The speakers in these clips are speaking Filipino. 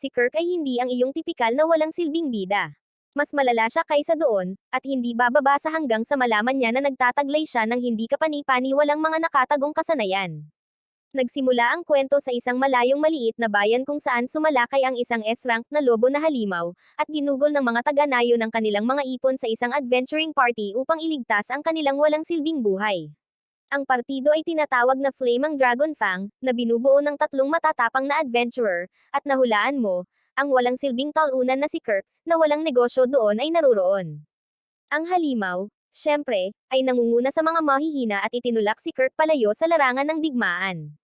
si Kirk ay hindi ang iyong tipikal na walang silbing bida. Mas malala siya kaysa doon, at hindi bababa sa hanggang sa malaman niya na nagtataglay siya ng hindi kapani-paniwalang mga nakatagong kasanayan. Nagsimula ang kwento sa isang malayong maliit na bayan kung saan sumalakay ang isang S-rank na lobo na halimaw, at ginugol ng mga taga-nayo ng kanilang mga ipon sa isang adventuring party upang iligtas ang kanilang walang silbing buhay. Ang partido ay tinatawag na Flaming Dragon Fang, na binubuo ng tatlong matatapang na adventurer, at nahulaan mo, ang walang silbing talunan na si Kirk, na walang negosyo doon ay naruroon. Ang halimaw, syempre, ay nangunguna sa mga mahihina at itinulak si Kirk palayo sa larangan ng digmaan.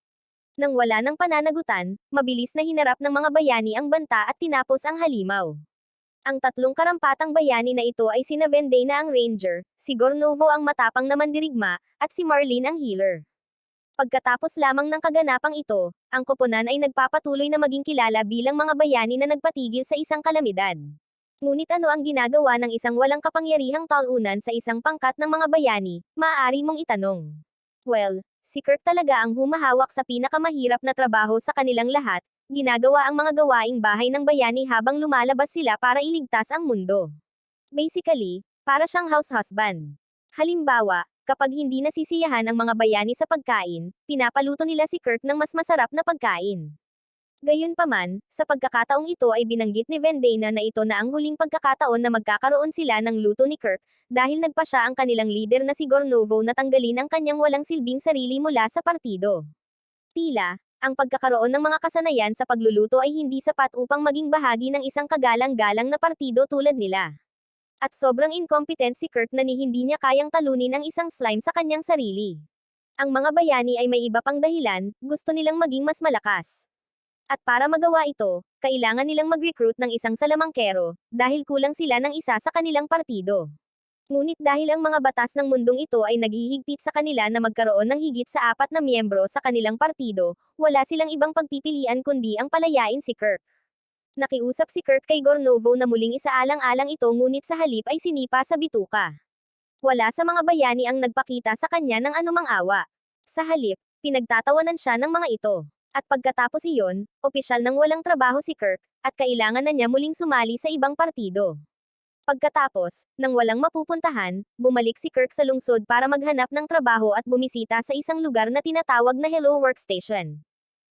Nang wala ng pananagutan, mabilis na hinarap ng mga bayani ang banta at tinapos ang halimaw. Ang tatlong karampatang bayani na ito ay sina Vendana ang Ranger, si Gornovo ang matapang na mandirigma, at si Marlene ang healer. Pagkatapos lamang ng kaganapang ito, ang koponan ay nagpapatuloy na maging kilala bilang mga bayani na nagpatigil sa isang kalamidad. Ngunit ano ang ginagawa ng isang walang kapangyarihang talunan sa isang pangkat ng mga bayani, maaari mong itanong. Well, si Kirk talaga ang humahawak sa pinakamahirap na trabaho sa kanilang lahat, ginagawa ang mga gawaing bahay ng bayani habang lumalabas sila para iligtas ang mundo. Basically, para siyang house husband. Halimbawa, kapag hindi nasisiyahan ang mga bayani sa pagkain, pinapaluto nila si Kirk ng mas masarap na pagkain. Gayunpaman, sa pagkakataong ito ay binanggit ni Vendana na ito na ang huling pagkakataon na magkakaroon sila ng luto ni Kirk, dahil nagpa siya ang kanilang leader na si Gornovo na tanggalin ang kanyang walang silbing sarili mula sa partido. Tila, ang pagkakaroon ng mga kasanayan sa pagluluto ay hindi sapat upang maging bahagi ng isang kagalang-galang na partido tulad nila. At sobrang incompetent si Kirk na hindi niya kayang talunin ang isang slime sa kanyang sarili. Ang mga bayani ay may iba pang dahilan, gusto nilang maging mas malakas. At para magawa ito, kailangan nilang mag-recruit ng isang salamangkero, dahil kulang sila ng isa sa kanilang partido. Ngunit dahil ang mga batas ng mundong ito ay naghihigpit sa kanila na magkaroon ng higit sa 4 na miyembro sa kanilang partido, wala silang ibang pagpipilian kundi ang palayain si Kirk. Nakiusap si Kirk kay Gornovo na muling isaalang-alang ito ngunit sa halip ay sinipa sa bituka. Wala sa mga bayani ang nagpakita sa kanya ng anumang awa. Sa halip, pinagtatawanan siya ng mga ito. At pagkatapos iyon, opisyal nang walang trabaho si Kirk, at kailangan na niya muling sumali sa ibang partido. Pagkatapos, nang walang mapupuntahan, bumalik si Kirk sa lungsod para maghanap ng trabaho at bumisita sa isang lugar na tinatawag na Hello Workstation.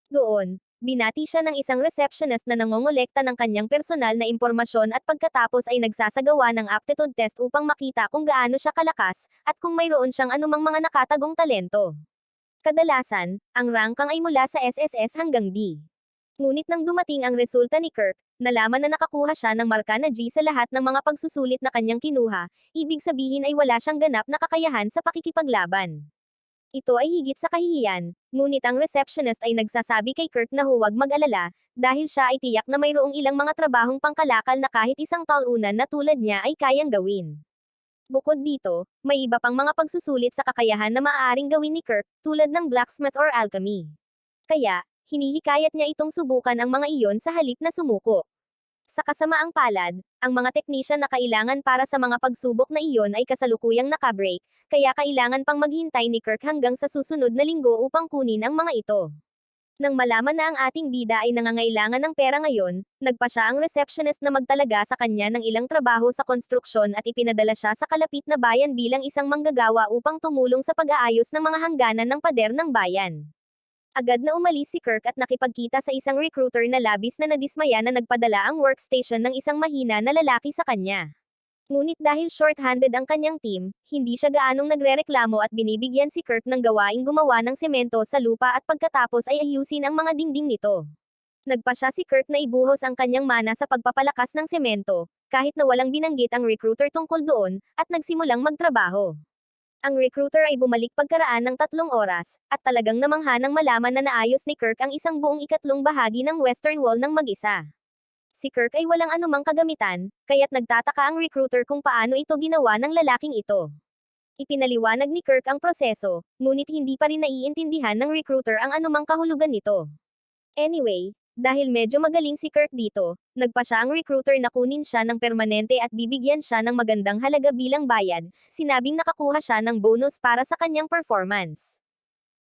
Doon, binati siya ng isang receptionist na nangongolekta ng kanyang personal na impormasyon at pagkatapos ay nagsasagawa ng aptitude test upang makita kung gaano siya kalakas, at kung mayroon siyang anumang mga nakatagong talento. Kadalasan, ang rangkang ay mula sa SSS hanggang D. Ngunit nang dumating ang resulta ni Kirk, nalaman na nakakuha siya ng marka na G sa lahat ng mga pagsusulit na kanyang kinuha, ibig sabihin ay wala siyang ganap na kakayahan sa pakikipaglaban. Ito ay higit sa kahihiyan, ngunit ang receptionist ay nagsasabi kay Kirk na huwag mag-alala, dahil siya ay tiyak na mayroong ilang mga trabahong pangkalakal na kahit isang talunan na tulad niya ay kayang gawin. Bukod dito, may iba pang mga pagsusulit sa kakayahan na maaaring gawin ni Kirk, tulad ng blacksmith or alchemy. Kaya, hinihikayat niya itong subukan ang mga iyon sa halip na sumuko. Sa kasamaang palad, ang mga technician na kailangan para sa mga pagsubok na iyon ay kasalukuyang nakabreak, kaya kailangan pang maghintay ni Kirk hanggang sa susunod na linggo upang kunin ang mga ito. Nang malaman na ang ating bida ay nangangailangan ng pera ngayon, nagpa siya ang receptionist na magtalaga sa kanya ng ilang trabaho sa konstruksyon at ipinadala siya sa kalapit na bayan bilang isang manggagawa upang tumulong sa pag-aayos ng mga hangganan ng pader ng bayan. Agad na umalis si Kirk at nakipagkita sa isang recruiter na labis na nadismaya na nagpadala ang workstation ng isang mahina na lalaki sa kanya. Ngunit dahil short-handed ang kanyang team, hindi siya gaanong nagrereklamo at binibigyan si Kirk ng gawaing gumawa ng semento sa lupa at pagkatapos ay ayusin ang mga dingding nito. Nagpa siya si Kirk na ibuhos ang kanyang mana sa pagpapalakas ng semento, kahit na walang binanggit ang recruiter tungkol doon, at nagsimulang magtrabaho. Ang recruiter ay bumalik pagkaraan ng 3 oras, at talagang namangha nang malaman na naayos ni Kirk ang isang buong ikatlong bahagi ng Western Wall ng mag-isa. Si Kirk ay walang anumang kagamitan, kaya't nagtataka ang recruiter kung paano ito ginawa ng lalaking ito. Ipinaliwanag ni Kirk ang proseso, ngunit hindi pa rin naiintindihan ng recruiter ang anumang kahulugan nito. Anyway, dahil medyo magaling si Kirk dito, nagpa siya ang recruiter na kunin siya ng permanente at bibigyan siya ng magandang halaga bilang bayad, sinabing nakakuha siya ng bonus para sa kanyang performance.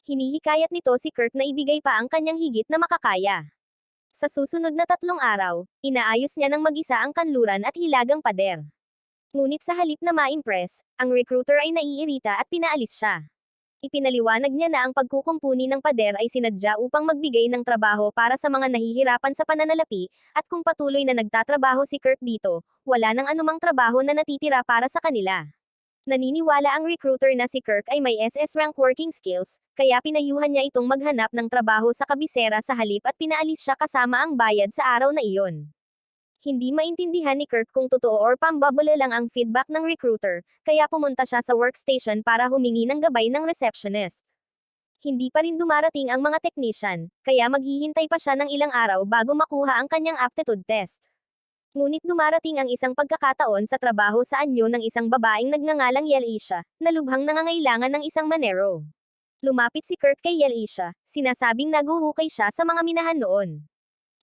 Hinihikayat nito si Kirk na ibigay pa ang kanyang higit na makakaya. Sa susunod na 3 araw, inaayos niya ng mag-isa ang kanluran at hilagang pader. Ngunit sa halip na ma-impress, ang recruiter ay naiirita at pinaalis siya. Ipinaliwanag niya na ang pagkukumpuni ng pader ay sinadya upang magbigay ng trabaho para sa mga nahihirapan sa pananalapi, at kung patuloy na nagtatrabaho si Kirk dito, wala nang anumang trabaho na natitira para sa kanila. Naniniwala ang recruiter na si Kirk ay may SS rank working skills, kaya pinayuhan niya itong maghanap ng trabaho sa kabisera sa halip at pinaalis siya kasama ang bayad sa araw na iyon. Hindi maintindihan ni Kirk kung totoo or pambabala lang ang feedback ng recruiter, kaya pumunta siya sa workstation para humingi ng gabay ng receptionist. Hindi pa rin dumarating ang mga technician, kaya maghihintay pa siya ng ilang araw bago makuha ang kanyang aptitude test. Ngunit dumarating ang isang pagkakataon sa trabaho sa anyo ng isang babaeng nagngangalang Yalisha, na lubhang nangangailangan ng isang manero. Lumapit si Kirk kay Yalisha, sinasabing naguhukay siya sa mga minahan noon.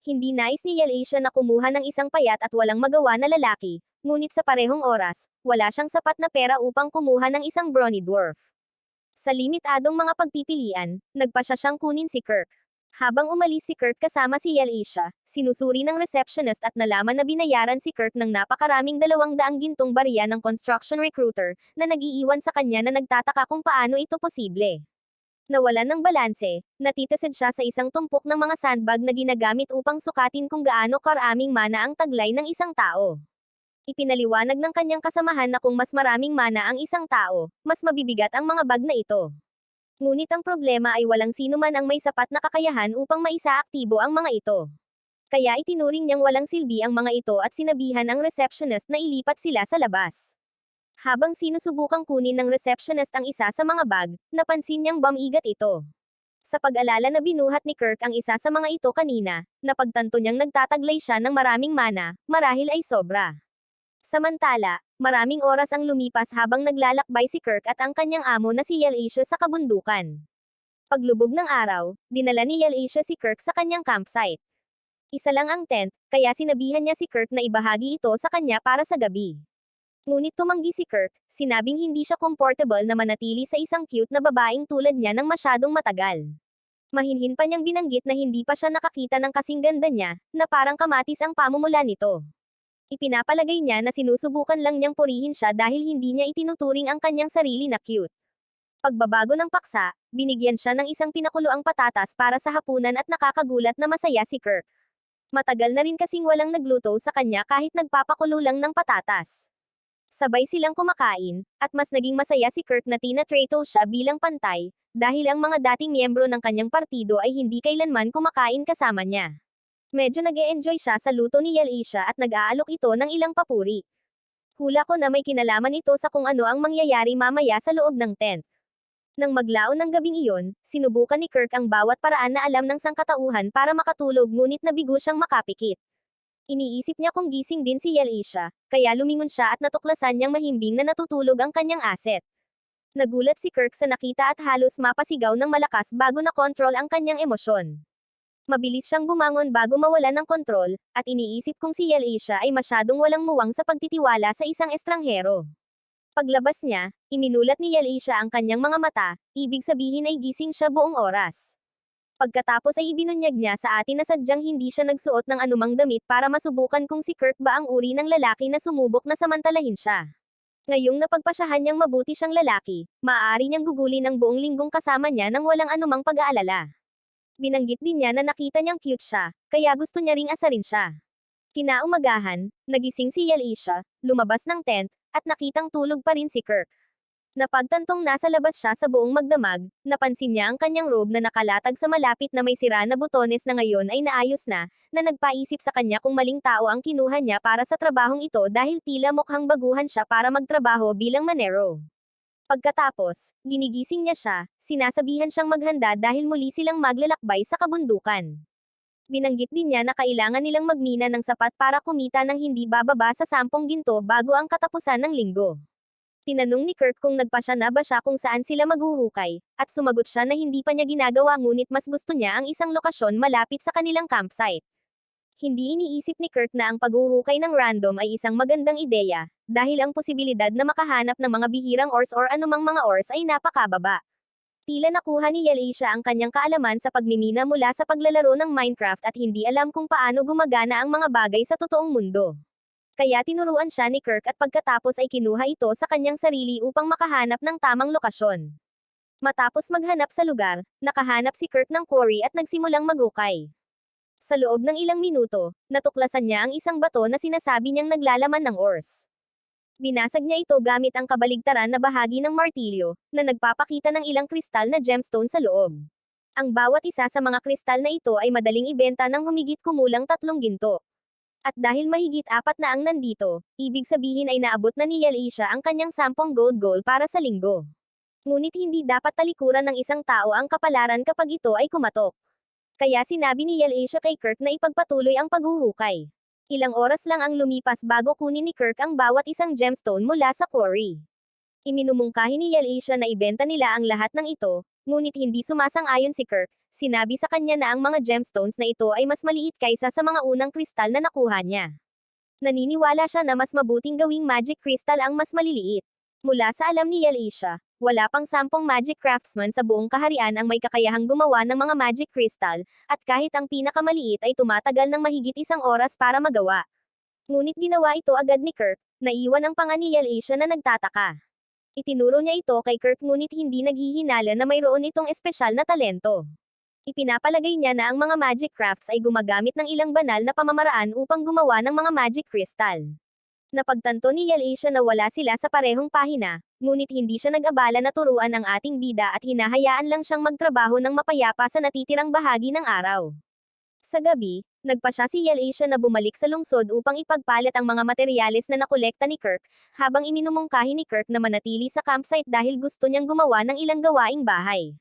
Hindi nais ni Yalisha na kumuha ng isang payat at walang magawa na lalaki, ngunit sa parehong oras, wala siyang sapat na pera upang kumuha ng isang brawny dwarf. Sa limitadong mga pagpipilian, nagpasya siyang kunin si Kirk. Habang umalis si Kirk kasama si Yalisha, sinusuri ng receptionist at nalaman na binayaran si Kirk ng napakaraming 200 gintong barya ng construction recruiter, na nag-iiwan sa kanya na nagtataka kung paano ito posible. Nawalan ng balanse, natitasid siya sa isang tumpok ng mga sandbag na ginagamit upang sukatin kung gaano karaming mana ang taglay ng isang tao. Ipinaliwanag ng kanyang kasamahan na kung mas maraming mana ang isang tao, mas mabibigat ang mga bag na ito. Ngunit ang problema ay walang sino man ang may sapat na kakayahan upang maisaaktibo ang mga ito. Kaya itinuring niyang walang silbi ang mga ito at sinabihan ang receptionist na ilipat sila sa labas. Habang sinusubukang kunin ng receptionist ang isa sa mga bag, napansin niyang bumigat ito. Sa pag-alala na binuhat ni Kirk ang isa sa mga ito kanina, napagtanto niyang nagtataglay siya ng maraming mana, marahil ay sobra. Samantala, maraming oras ang lumipas habang naglalakbay si Kirk at ang kanyang amo na si Yalisha sa kabundukan. Paglubog ng araw, dinala ni Yalisha si Kirk sa kanyang campsite. Isa lang ang tent, kaya sinabihan niya si Kirk na ibahagi ito sa kanya para sa gabi. Ngunit tumanggi si Kirk, sinabing hindi siya comfortable na manatili sa isang cute na babaeng tulad niya ng masyadong matagal. Mahinhin pa niyang binanggit na hindi pa siya nakakita ng kasing ganda niya, na parang kamatis ang pamumula nito. Ipinapalagay niya na sinusubukan lang niyang purihin siya dahil hindi niya itinuturing ang kanyang sarili na cute. Pagbabago ng paksa, binigyan siya ng isang pinakuloang patatas para sa hapunan at nakakagulat na masaya si Kirk. Matagal na rin kasing walang nagluto sa kanya kahit nagpapakulo lang ng patatas. Sabay silang kumakain, at mas naging masaya si Kirk na tinatrato siya bilang pantay, dahil ang mga dating miyembro ng kanyang partido ay hindi kailanman kumakain kasama niya. Medyo nag-e-enjoy siya sa luto ni Yalisha at nag-aalok ito ng ilang papuri. Hula ko na may kinalaman ito sa kung ano ang mangyayari mamaya sa loob ng tent. Nang maglaon ng gabing iyon, sinubukan ni Kirk ang bawat paraan na alam ng sangkatauhan para makatulog ngunit nabigo siyang makapikit. Iniisip niya kung gising din si Yalisha, kaya lumingon siya at natuklasan niyang mahimbing na natutulog ang kanyang asset. Nagulat si Kirk sa nakita at halos mapasigaw ng malakas bago na-control ang kanyang emosyon. Mabilis siyang bumangon bago mawalan ng kontrol, at iniisip kung si Yalisha ay masyadong walang muwang sa pagtitiwala sa isang estranghero. Paglabas niya, iminulat ni Yalisha ang kanyang mga mata, ibig sabihin ay gising siya buong oras. Pagkatapos ay ibinunyag niya sa atin na sadyang hindi siya nagsuot ng anumang damit para masubukan kung si Kirk ba ang uri ng lalaki na sumubok na samantalahin siya. Ngayong napagpasyahan niyang mabuti siyang lalaki, maaari niyang gugulin ang buong linggong kasama niya nang walang anumang pag-aalala. Binanggit din niya na nakita niyang cute siya, kaya gusto niya ring asarin siya. Kinaumagahan, nagising si Yalisha, lumabas ng tent, at nakitang tulog pa rin si Kirk. Napagtantong nasa labas siya sa buong magdamag, napansin niya ang kanyang robe na nakalatag sa malapit na may sira na butones na ngayon ay naayos na nagpaisip sa kanya kung maling tao ang kinuha niya para sa trabahong ito dahil tila mukhang baguhan siya para magtrabaho bilang manero. Pagkatapos, ginigising niya siya, sinasabihan siyang maghanda dahil muli silang maglalakbay sa kabundukan. Binanggit din niya na kailangan nilang magmina ng sapat para kumita ng hindi bababa sa 10 ginto bago ang katapusan ng linggo. Tinanong ni Kirk kung nagpasya na ba siya kung saan sila maghuhukay, at sumagot siya na hindi pa niya ginagawa ngunit mas gusto niya ang isang lokasyon malapit sa kanilang campsite. Hindi iniisip ni Kirk na ang paghuhukay ng random ay isang magandang ideya, dahil ang posibilidad na makahanap ng mga bihirang ores or anumang mga ores ay napakababa. Tila nakuha ni Yalasia ang kanyang kaalaman sa pagmimina mula sa paglalaro ng Minecraft at hindi alam kung paano gumagana ang mga bagay sa totoong mundo. Kaya tinuruan siya ni Kirk at pagkatapos ay kinuha ito sa kanyang sarili upang makahanap ng tamang lokasyon. Matapos maghanap sa lugar, nakahanap si Kirk ng quarry at nagsimulang maghukay. Sa loob ng ilang minuto, natuklasan niya ang isang bato na sinasabi niyang naglalaman ng ores. Binasag niya ito gamit ang kabaligtaran na bahagi ng martilyo, na nagpapakita ng ilang kristal na gemstone sa loob. Ang bawat isa sa mga kristal na ito ay madaling ibenta ng humigit kumulang 3 ginto. At dahil mahigit 4 na ang nandito, ibig sabihin ay naabot na ni Yalasia ang kanyang 10 gold para sa linggo. Ngunit hindi dapat talikuran ng isang tao ang kapalaran kapag ito ay kumatok. Kaya sinabi ni Yalasia kay Kirk na ipagpatuloy ang paghuhukay. Ilang oras lang ang lumipas bago kunin ni Kirk ang bawat isang gemstone mula sa quarry. Iminumungkahi ni Yalasia na ibenta nila ang lahat ng ito, ngunit hindi sumasang-ayon si Kirk. Sinabi sa kanya na ang mga gemstones na ito ay mas maliit kaysa sa mga unang kristal na nakuha niya. Naniniwala siya na mas mabuting gawing magic crystal ang mas maliliit. Mula sa alam ni Yalasia, wala pang 10 magic craftsman sa buong kaharian ang may kakayahang gumawa ng mga magic crystal, at kahit ang pinakamaliit ay tumatagal ng mahigit 1 oras para magawa. Ngunit ginawa ito agad ni Kirk, naiwan ang panga ni Yalasia na nagtataka. Itinuro niya ito kay Kirk ngunit hindi naghihinala na mayroon itong espesyal na talento. Ipinapalagay niya na ang mga magic crafts ay gumagamit ng ilang banal na pamamaraan upang gumawa ng mga magic crystal. Napagtanto ni Yalasia na wala sila sa parehong pahina, ngunit hindi siya nag-abala na turuan ang ating bida at hinahayaan lang siyang magtrabaho ng mapayapa sa natitirang bahagi ng araw. Sa gabi, nagpa siya si Yalasia na bumalik sa lungsod upang ipagpalit ang mga materyales na nakolekta ni Kirk, habang iminumungkahi ni Kirk na manatili sa campsite dahil gusto niyang gumawa ng ilang gawaing bahay.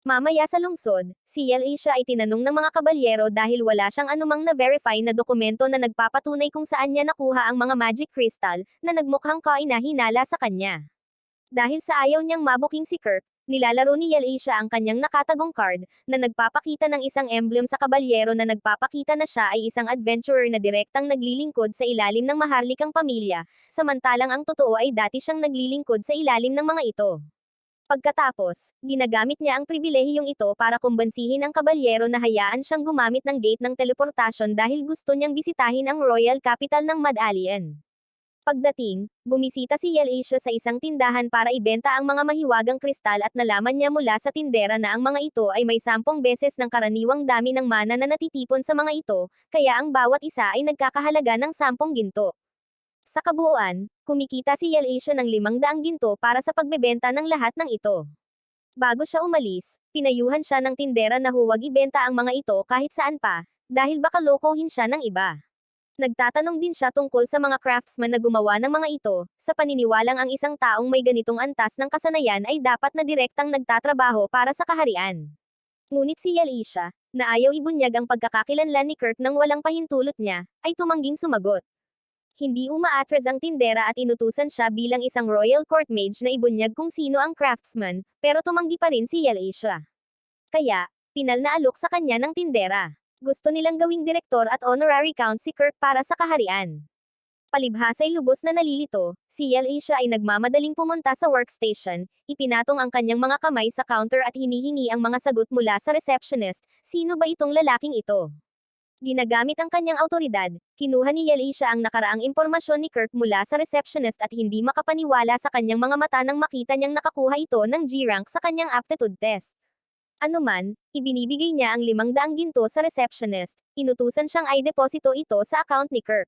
Mamaya sa lungsod, si Yalasia ay tinanong ng mga kabalyero dahil wala siyang anumang na-verify na dokumento na nagpapatunay kung saan niya nakuha ang mga magic crystal, na nagmukhang kainahinala sa kanya. Dahil sa ayaw niyang mabuking si Kirk, nilalaro ni Yalasia ang kanyang nakatagong card, na nagpapakita ng isang emblem sa kabalyero na nagpapakita na siya ay isang adventurer na direktang naglilingkod sa ilalim ng maharlikang pamilya, samantalang ang totoo ay dati siyang naglilingkod sa ilalim ng mga ito. Pagkatapos, ginagamit niya ang pribilehiyong ito para kumbansihin ang kabalyero na hayaan siyang gumamit ng gate ng teleportasyon dahil gusto niyang bisitahin ang royal capital ng Mad Alien. Pagdating, bumisita si Yalasia sa isang tindahan para ibenta ang mga mahiwagang kristal at nalaman niya mula sa tindera na ang mga ito ay may 10 beses ng karaniwang dami ng mana na natitipon sa mga ito, kaya ang bawat isa ay nagkakahalaga ng 10 ginto. Sa kabuuan, kumikita si Yalasia ng 500 ginto para sa pagbebenta ng lahat ng ito. Bago siya umalis, pinayuhan siya ng tindera na huwag ibenta ang mga ito kahit saan pa, dahil baka lokohin siya ng iba. Nagtatanong din siya tungkol sa mga craftsman na gumawa ng mga ito, sa paniniwalang ang isang taong may ganitong antas ng kasanayan ay dapat na direktang nagtatrabaho para sa kaharian. Ngunit si Yalasia, na ayaw ibunyag ang pagkakakilanlan ni Kirk nang walang pahintulot niya, ay tumangging sumagot. Hindi umaatras ang tindera at inutusan siya bilang isang royal court mage na ibunyag kung sino ang craftsman, pero tumanggi pa rin si Yalasia. Kaya, pinal na alok sa kanya ng tindera. Gusto nilang gawing direktor at honorary count si Kirk para sa kaharian. Palibhasa'y lubos na nalilito, si Yalasia ay nagmamadaling pumunta sa workstation, ipinatong ang kanyang mga kamay sa counter at hinihingi ang mga sagot mula sa receptionist, sino ba itong lalaking ito? Ginagamit ang kanyang awtoridad, kinuha ni Yalasia ang nakaraang impormasyon ni Kirk mula sa receptionist at hindi makapaniwala sa kanyang mga mata nang makita niyang nakakuha ito ng G-rank sa kanyang aptitude test. Anuman, ibinibigay niya ang 500 ginto sa receptionist, inutusan siyang i-deposito ito sa account ni Kirk.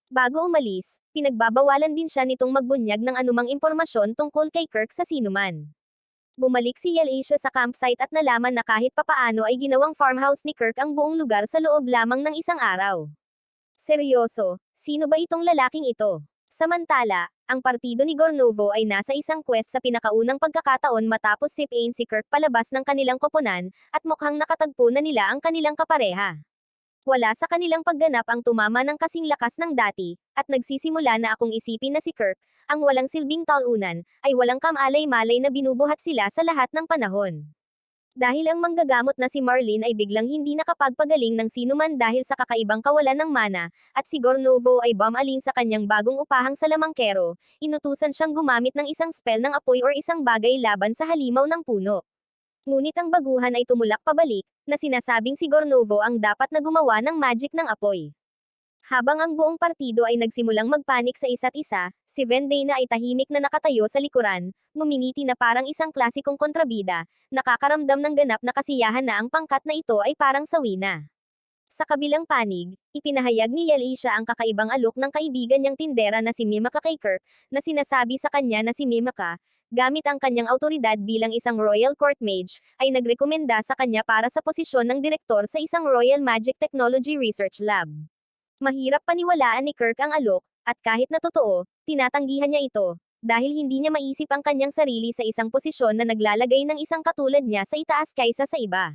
Bago umalis, pinagbabawalan din siya nitong magbunyag ng anumang impormasyon tungkol kay Kirk sa sinuman. Bumalik si Yalasia sa campsite at nalaman na kahit papaano ay ginawang farmhouse ni Kirk ang buong lugar sa loob lamang ng isang araw. Seryoso, sino ba itong lalaking ito? Samantala, ang partido ni Gornovo ay nasa isang quest sa pinakaunang pagkakataon matapos sipain si Kirk palabas ng kanilang koponan, at mukhang nakatagpo na nila ang kanilang kapareha. Wala sa kanilang pagganap ang tumama ng kasing lakas ng dati, at nagsisimula na akong isipin na si Kirk, ang walang silbing talunan, ay walang kamalay-malay na binubuhat sila sa lahat ng panahon. Dahil ang manggagamot na si Marlene ay biglang hindi nakapagpagaling ng sinuman dahil sa kakaibang kawalan ng mana, at si Gornovo ay bumaling sa kanyang bagong upahang salamangkero, inutusan siyang gumamit ng isang spell ng apoy or isang bagay laban sa halimaw ng puno. Ngunit ang baguhan ay tumulak pabalik, na sinasabing si Gornovo ang dapat na gumawa ng magic ng apoy. Habang ang buong partido ay nagsimulang magpanik sa isa't isa, si Vendana ay tahimik na nakatayo sa likuran, ngumingiti na parang isang klasikong kontrabida, nakakaramdam ng ganap na kasiyahan na ang pangkat na ito ay parang sawi na. Sa kabilang panig, ipinahayag ni Yalisha ang kakaibang alok ng kaibigan niyang tindera na si Mimaka kay Kirk, na sinasabi sa kanya na si Mimaka, gamit ang kanyang autoridad bilang isang Royal Court Mage, ay nagrekomenda sa kanya para sa posisyon ng direktor sa isang Royal Magic Technology Research Lab. Mahirap paniwalaan ni Kirk ang alok, at kahit na totoo, tinatanggihan niya ito, dahil hindi niya maisip ang kanyang sarili sa isang posisyon na naglalagay ng isang katulad niya sa itaas kaysa sa iba.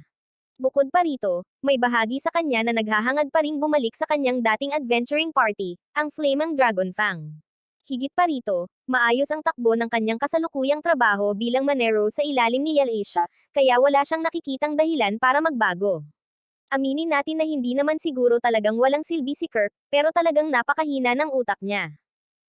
Bukod pa rito, may bahagi sa kanya na naghahangad pa ring bumalik sa kanyang dating adventuring party, ang Flaming Dragon Fang. Higit pa rito, maayos ang takbo ng kanyang kasalukuyang trabaho bilang manero sa ilalim ni Yalisha, kaya wala siyang nakikitang dahilan para magbago. Aminin natin na hindi naman siguro talagang walang silbi si Kirk, pero talagang napakahina ng utak niya.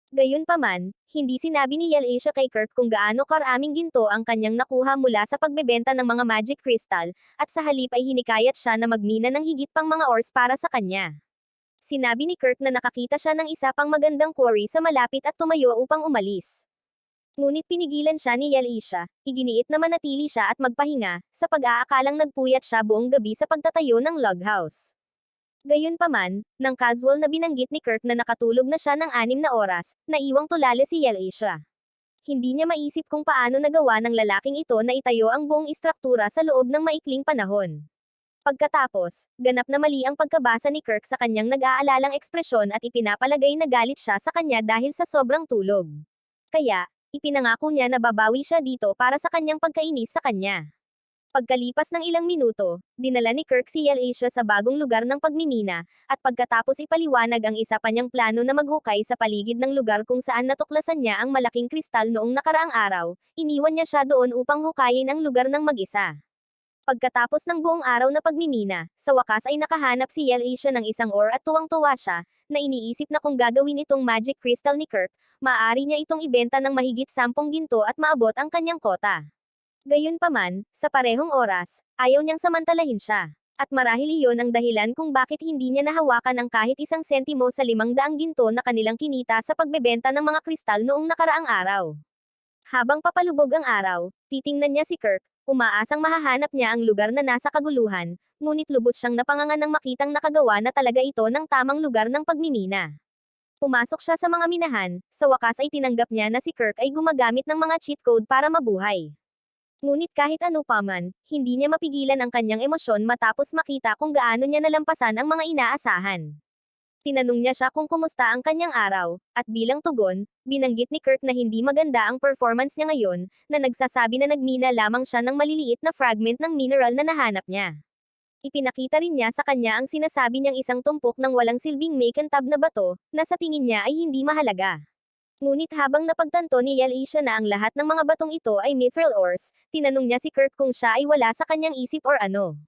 Gayunpaman, hindi sinabi ni Yalisha kay Kirk kung gaano karaming ginto ang kanyang nakuha mula sa pagbebenta ng mga magic crystal, at sa halip ay hinikayat siya na magmina ng higit pang mga ores para sa kanya. Sinabi ni Kirk na nakakita siya ng isa pang magandang quarry sa malapit at tumayo upang umalis. Ngunit pinigilan siya ni Yalisha, iginiit na manatili siya at magpahinga, sa pag-aakalang nagpuyat siya buong gabi sa pagtatayo ng log house. Gayunpaman, nang casual na binanggit ni Kirk na nakatulog na siya ng 6 na oras, naiwang tulala si Yalisha. Hindi niya maisip kung paano nagawa ng lalaking ito na itayo ang buong istruktura sa loob ng maikling panahon. Pagkatapos, ganap na mali ang pagkabasa ni Kirk sa kanyang nag-aalalang ekspresyon at ipinapalagay na galit siya sa kanya dahil sa sobrang tulog. Kaya, ipinangako niya na babawi siya dito para sa kanyang pagkainis sa kanya. Pagkalipas ng ilang minuto, dinala ni Kirk si Yalisha sa bagong lugar ng pagmimina, at pagkatapos ipaliwanag ang isa pa niyang plano na maghukay sa paligid ng lugar kung saan natuklasan niya ang malaking kristal noong nakaraang araw, iniwan niya siya doon upang hukayin ang lugar ng mag-isa. Pagkatapos ng buong araw na pagmimina, sa wakas ay nakahanap si Yalisha ng isang ore at tuwang-tuwa siya, na iniisip na kung gagawin itong magic crystal ni Kirk, maaari niya itong ibenta ng mahigit 10 ginto at maabot ang kanyang kota. Gayunpaman, sa parehong oras, ayaw niyang samantalahin siya. At marahil iyon ang dahilan kung bakit hindi niya nahawakan ang kahit isang sentimo sa 500 ginto na kanilang kinita sa pagbebenta ng mga kristal noong nakaraang araw. Habang papalubog ang araw, titingnan niya si Kirk, umaasang mahahanap niya ang lugar na nasa kaguluhan, ngunit lubos siyang napangangan ng makitang nakagawa na talaga ito ng tamang lugar ng pagmimina. Pumasok siya sa mga minahan, sa wakas ay tinanggap niya na si Kirk ay gumagamit ng mga cheat code para mabuhay. Ngunit kahit ano pa man, hindi niya mapigilan ang kanyang emosyon matapos makita kung gaano niya nalampasan ang mga inaasahan. Tinanong niya siya kung kumusta ang kanyang araw, at bilang tugon, binanggit ni Kirk na hindi maganda ang performance niya ngayon, na nagsasabi na nagmina lamang siya ng maliliit na fragment ng mineral na nahanap niya. Ipinakita rin niya sa kanya ang sinasabi niyang isang tumpok ng walang silbing makintab na bato, na sa tingin niya ay hindi mahalaga. Ngunit habang napagtanto ni Yalisha na ang lahat ng mga batong ito ay mithril ores, tinanong niya si Kirk kung siya ay wala sa kanyang isip or ano.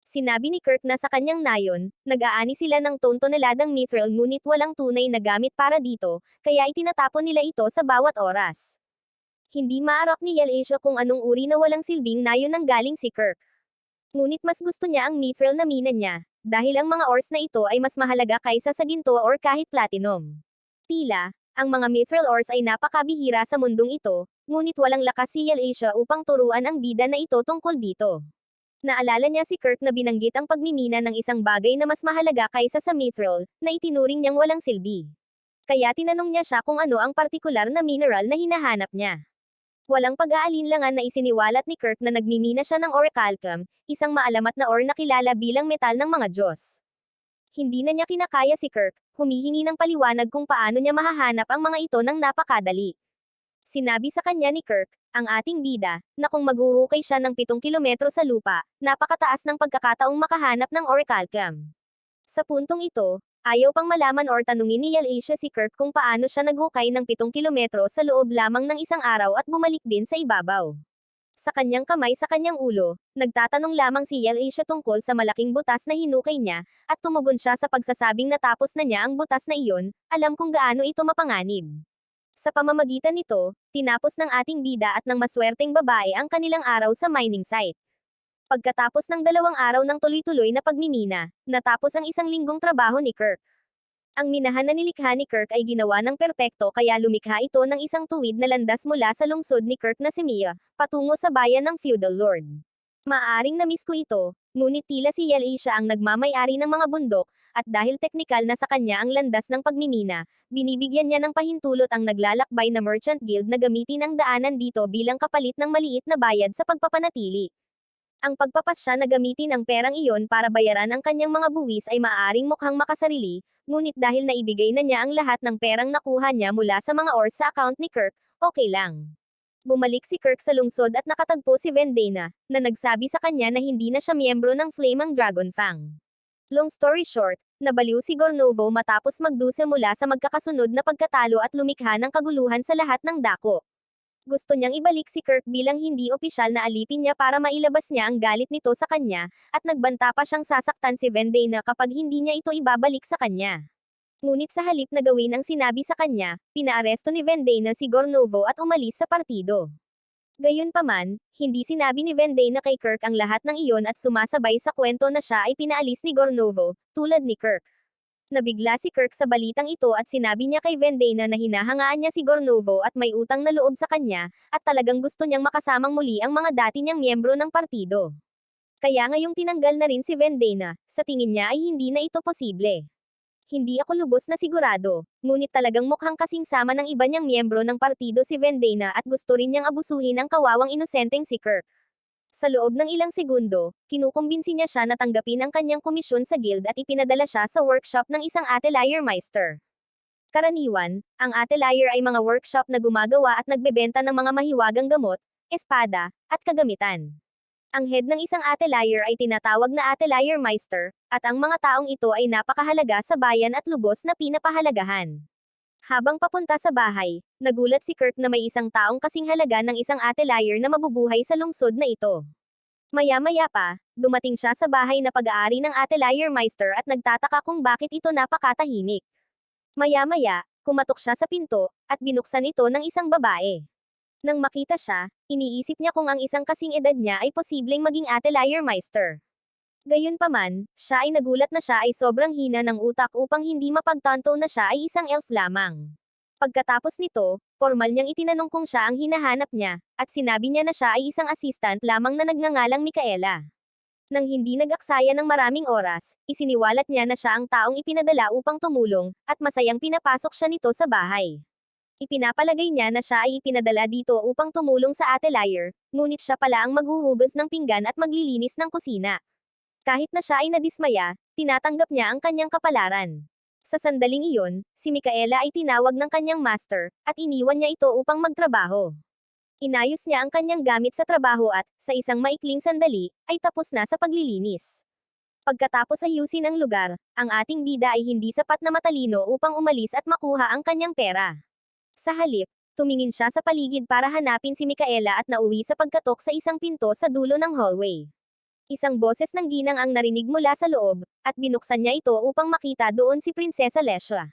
Sinabi ni Kirk na sa kanyang nayon, nag-aani sila ng tontoneladang mithril ngunit walang tunay na gamit para dito, kaya itinatapon nila ito sa bawat oras. Hindi maarok ni Yalisha kung anong uri na walang silbing nayon ang galing si Kirk. Ngunit mas gusto niya ang mithril na mina niya, dahil ang mga ores na ito ay mas mahalaga kaysa sa ginto or kahit platinum. Tila, ang mga mithril ores ay napakabihira sa mundong ito, ngunit walang lakas si Yalisha upang turuan ang bida na ito tungkol dito. Naalala niya si Kirk na binanggit ang pagmimina ng isang bagay na mas mahalaga kaysa sa mithril, na itinuring niyang walang silbi. Kaya tinanong niya siya kung ano ang partikular na mineral na hinahanap niya. Walang pag-aalinlangan na isiniwalat ni Kirk na nagmimina siya ng orichalcum, isang maalamat na ore na kilala bilang metal ng mga Diyos. Hindi na niya kinakaya si Kirk, humihingi ng paliwanag kung paano niya mahahanap ang mga ito ng napakadali. Sinabi sa kanya ni Kirk, ang ating bida, na kung maghuhukay siya ng 7 kilometro sa lupa, napakataas ng pagkakataong makahanap ng orichalcum. Sa puntong ito, ayaw pang malaman or tanungin ni Yalisha si Kirk kung paano siya naghukay ng 7 kilometro sa loob lamang ng isang araw at bumalik din sa ibabaw. Sa kanyang kamay sa kanyang ulo, nagtatanong lamang si Yalisha tungkol sa malaking butas na hinukay niya, at tumugon siya sa pagsasabing natapos na niya ang butas na iyon, alam kung gaano ito mapanganib. Sa pamamagitan nito, tinapos ng ating bida at ng maswerteng babae ang kanilang araw sa mining site. Pagkatapos ng 2 araw ng tuloy-tuloy na pagmimina, natapos ang 1 linggong trabaho ni Kirk. Ang minahan na nilikha ni Kirk ay ginawa ng perpekto kaya lumikha ito ng isang tuwid na landas mula sa lungsod ni Kirk na si Mia, patungo sa bayan ng feudal lord. Maaring na-miss ko ito, ngunit tila si Yelay siya ang nagmamay-ari ng mga bundok, at dahil teknikal na sa kanya ang landas ng pagmimina, binibigyan niya ng pahintulot ang naglalakbay na Merchant Guild na gamitin ang daanan dito bilang kapalit ng maliit na bayad sa pagpapanatili. Ang pagpapasya na gamitin ang perang iyon para bayaran ang kanyang mga buwis ay maaaring mukhang makasarili, ngunit dahil naibigay na niya ang lahat ng perang nakuha niya mula sa mga ores sa account ni Kirk, okay lang. Bumalik si Kirk sa lungsod at nakatagpo si Vendena, na nagsabi sa kanya na hindi na siya miyembro ng Flaming Dragon Fang. Long story short, nabaliw si Gornovo matapos magdusa mula sa magkakasunod na pagkatalo at lumikha ng kaguluhan sa lahat ng dako. Gusto niyang ibalik si Kirk bilang hindi opisyal na alipin niya para mailabas niya ang galit nito sa kanya, at nagbanta pa siyang sasaktan si Vendena kapag hindi niya ito ibabalik sa kanya. Ngunit sa halip na gawin ang sinabi sa kanya, pinaaresto ni Vendena si Gornovo at umalis sa partido. Gayunpaman, hindi sinabi ni Vendena kay Kirk ang lahat ng iyon at sumasabay sa kwento na siya ay pinaalis ni Gornovo, tulad ni Kirk. Nabigla si Kirk sa balitang ito at sinabi niya kay Vendena na hinahangaan niya si Gornovo at may utang na loob sa kanya, at talagang gusto niyang makasamang muli ang mga dati niyang miyembro ng partido. Kaya ngayong tinanggal na rin si Vendena, sa tingin niya ay hindi na ito posible. Hindi ako lubos na sigurado, ngunit talagang mukhang kasing sama ng iba niyang miyembro ng partido si Vendena at gusto rin niyang abusuhin ang kawawang inosenteng si Kirk. Sa loob ng ilang segundo, kinukumbinsi niya siya na tanggapin ang kanyang komisyon sa guild at ipinadala siya sa workshop ng isang Atelier Meister. Karaniwan, ang Atelier ay mga workshop na gumagawa at nagbebenta ng mga mahiwagang gamot, espada, at kagamitan. Ang head ng isang Atelier ay tinatawag na Atelier Meister, at ang mga taong ito ay napakahalaga sa bayan at lubos na pinapahalagahan. Habang papunta sa bahay, nagulat si Kirk na may isang taong kasing halaga ng isang Atelier na mabubuhay sa lungsod na ito. Maya-maya pa, dumating siya sa bahay na pag-aari ng Atelier Meister at nagtataka kung bakit ito napakatahimik. Maya-maya, kumatok siya sa pinto, at binuksan ito ng isang babae. Nang makita siya, iniisip niya kung ang isang kasing edad niya ay posibleng maging Atelier Meister. Gayunpaman, siya ay nagulat na siya ay sobrang hina ng utak upang hindi mapagtanto na siya ay isang elf lamang. Pagkatapos nito, formal niyang itinanong kung siya ang hinahanap niya, at sinabi niya na siya ay isang assistant lamang na nagngangalang Micaela. Nang hindi nag-aksaya ng maraming oras, isiniwalat niya na siya ang taong ipinadala upang tumulong, at masayang pinapasok siya nito sa bahay. Ipinapalagay niya na siya ay ipinadala dito upang tumulong sa Atelier, ngunit siya pala ang maghuhugas ng pinggan at maglilinis ng kusina. Kahit na siya ay nadismaya, tinatanggap niya ang kanyang kapalaran. Sa sandaling iyon, si Micaela ay tinawag ng kanyang master, at iniwan niya ito upang magtrabaho. Inayos niya ang kanyang gamit sa trabaho at, sa isang maikling sandali, ay tapos na sa paglilinis. Pagkatapos ayusin ang lugar, ang ating bida ay hindi sapat na matalino upang umalis at makuha ang kanyang pera. Sa halip, tumingin siya sa paligid para hanapin si Micaela at nauwi sa pagkatok sa isang pinto sa dulo ng hallway. Isang boses ng ginang ang narinig mula sa loob, at binuksan niya ito upang makita doon si Prinsesa Lesha.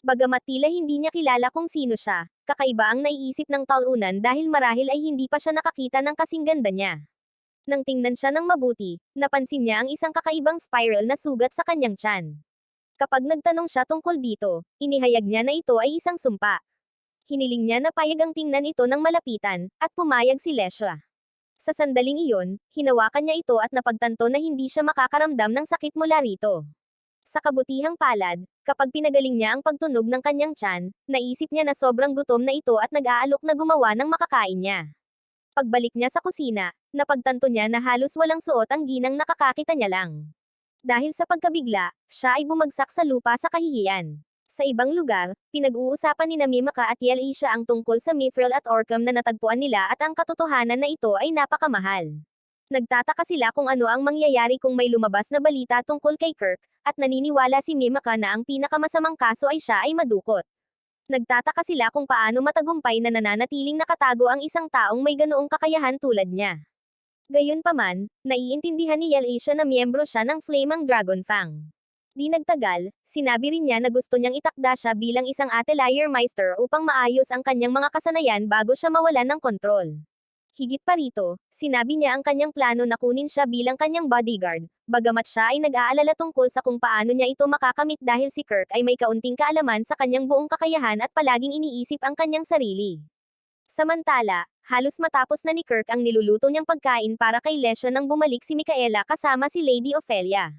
Bagamat tila hindi niya kilala kung sino siya, kakaiba ang naiisip ng talunan dahil marahil ay hindi pa siya nakakita ng kasing ganda niya. Nang tingnan siya ng mabuti, napansin niya ang isang kakaibang spiral na sugat sa kanyang tiyan. Kapag nagtanong siya tungkol dito, inihayag niya na ito ay isang sumpa. Hiniling niya na payag ang tingnan ito ng malapitan, at pumayag si Lesha. Sa sandaling iyon, hinawakan niya ito at napagtanto na hindi siya makakaramdam ng sakit mula rito. Sa kabutihang palad, kapag pinagaling niya ang pagtunog ng kanyang tiyan, naisip niya na sobrang gutom na ito at nag-aalok na gumawa ng makakain niya. Pagbalik niya sa kusina, napagtanto niya na halos walang suot ang ginang nakakakita niya lang. Dahil sa pagkabigla, siya ay bumagsak sa lupa sa kahihiyan. Sa ibang lugar, pinag-uusapan ni Mimaka at Yelay ang tungkol sa Mithril at Orcam na natagpuan nila at ang katotohanan na ito ay napakamahal. Nagtataka sila kung ano ang mangyayari kung may lumabas na balita tungkol kay Kirk, at naniniwala si Mimaka na ang pinakamasamang kaso ay siya ay madukot. Nagtataka sila kung paano matagumpay na nananatiling nakatago ang isang taong may ganoong kakayahan tulad niya. Gayunpaman, naiintindihan ni Yelay na miyembro siya ng Flaming Dragon Fang. Di nagtagal, sinabi rin niya na gusto niyang itakda siya bilang isang Atelier Meister upang maayos ang kanyang mga kasanayan bago siya mawalan ng kontrol. Higit pa rito, sinabi niya ang kanyang plano na kunin siya bilang kanyang bodyguard, bagamat siya ay nag-aalala tungkol sa kung paano niya ito makakamit dahil si Kirk ay may kaunting kaalaman sa kanyang buong kakayahan at palaging iniisip ang kanyang sarili. Samantala, halos matapos na ni Kirk ang niluluto niyang pagkain para kay Lesha nang bumalik si Micaela kasama si Lady Ophelia.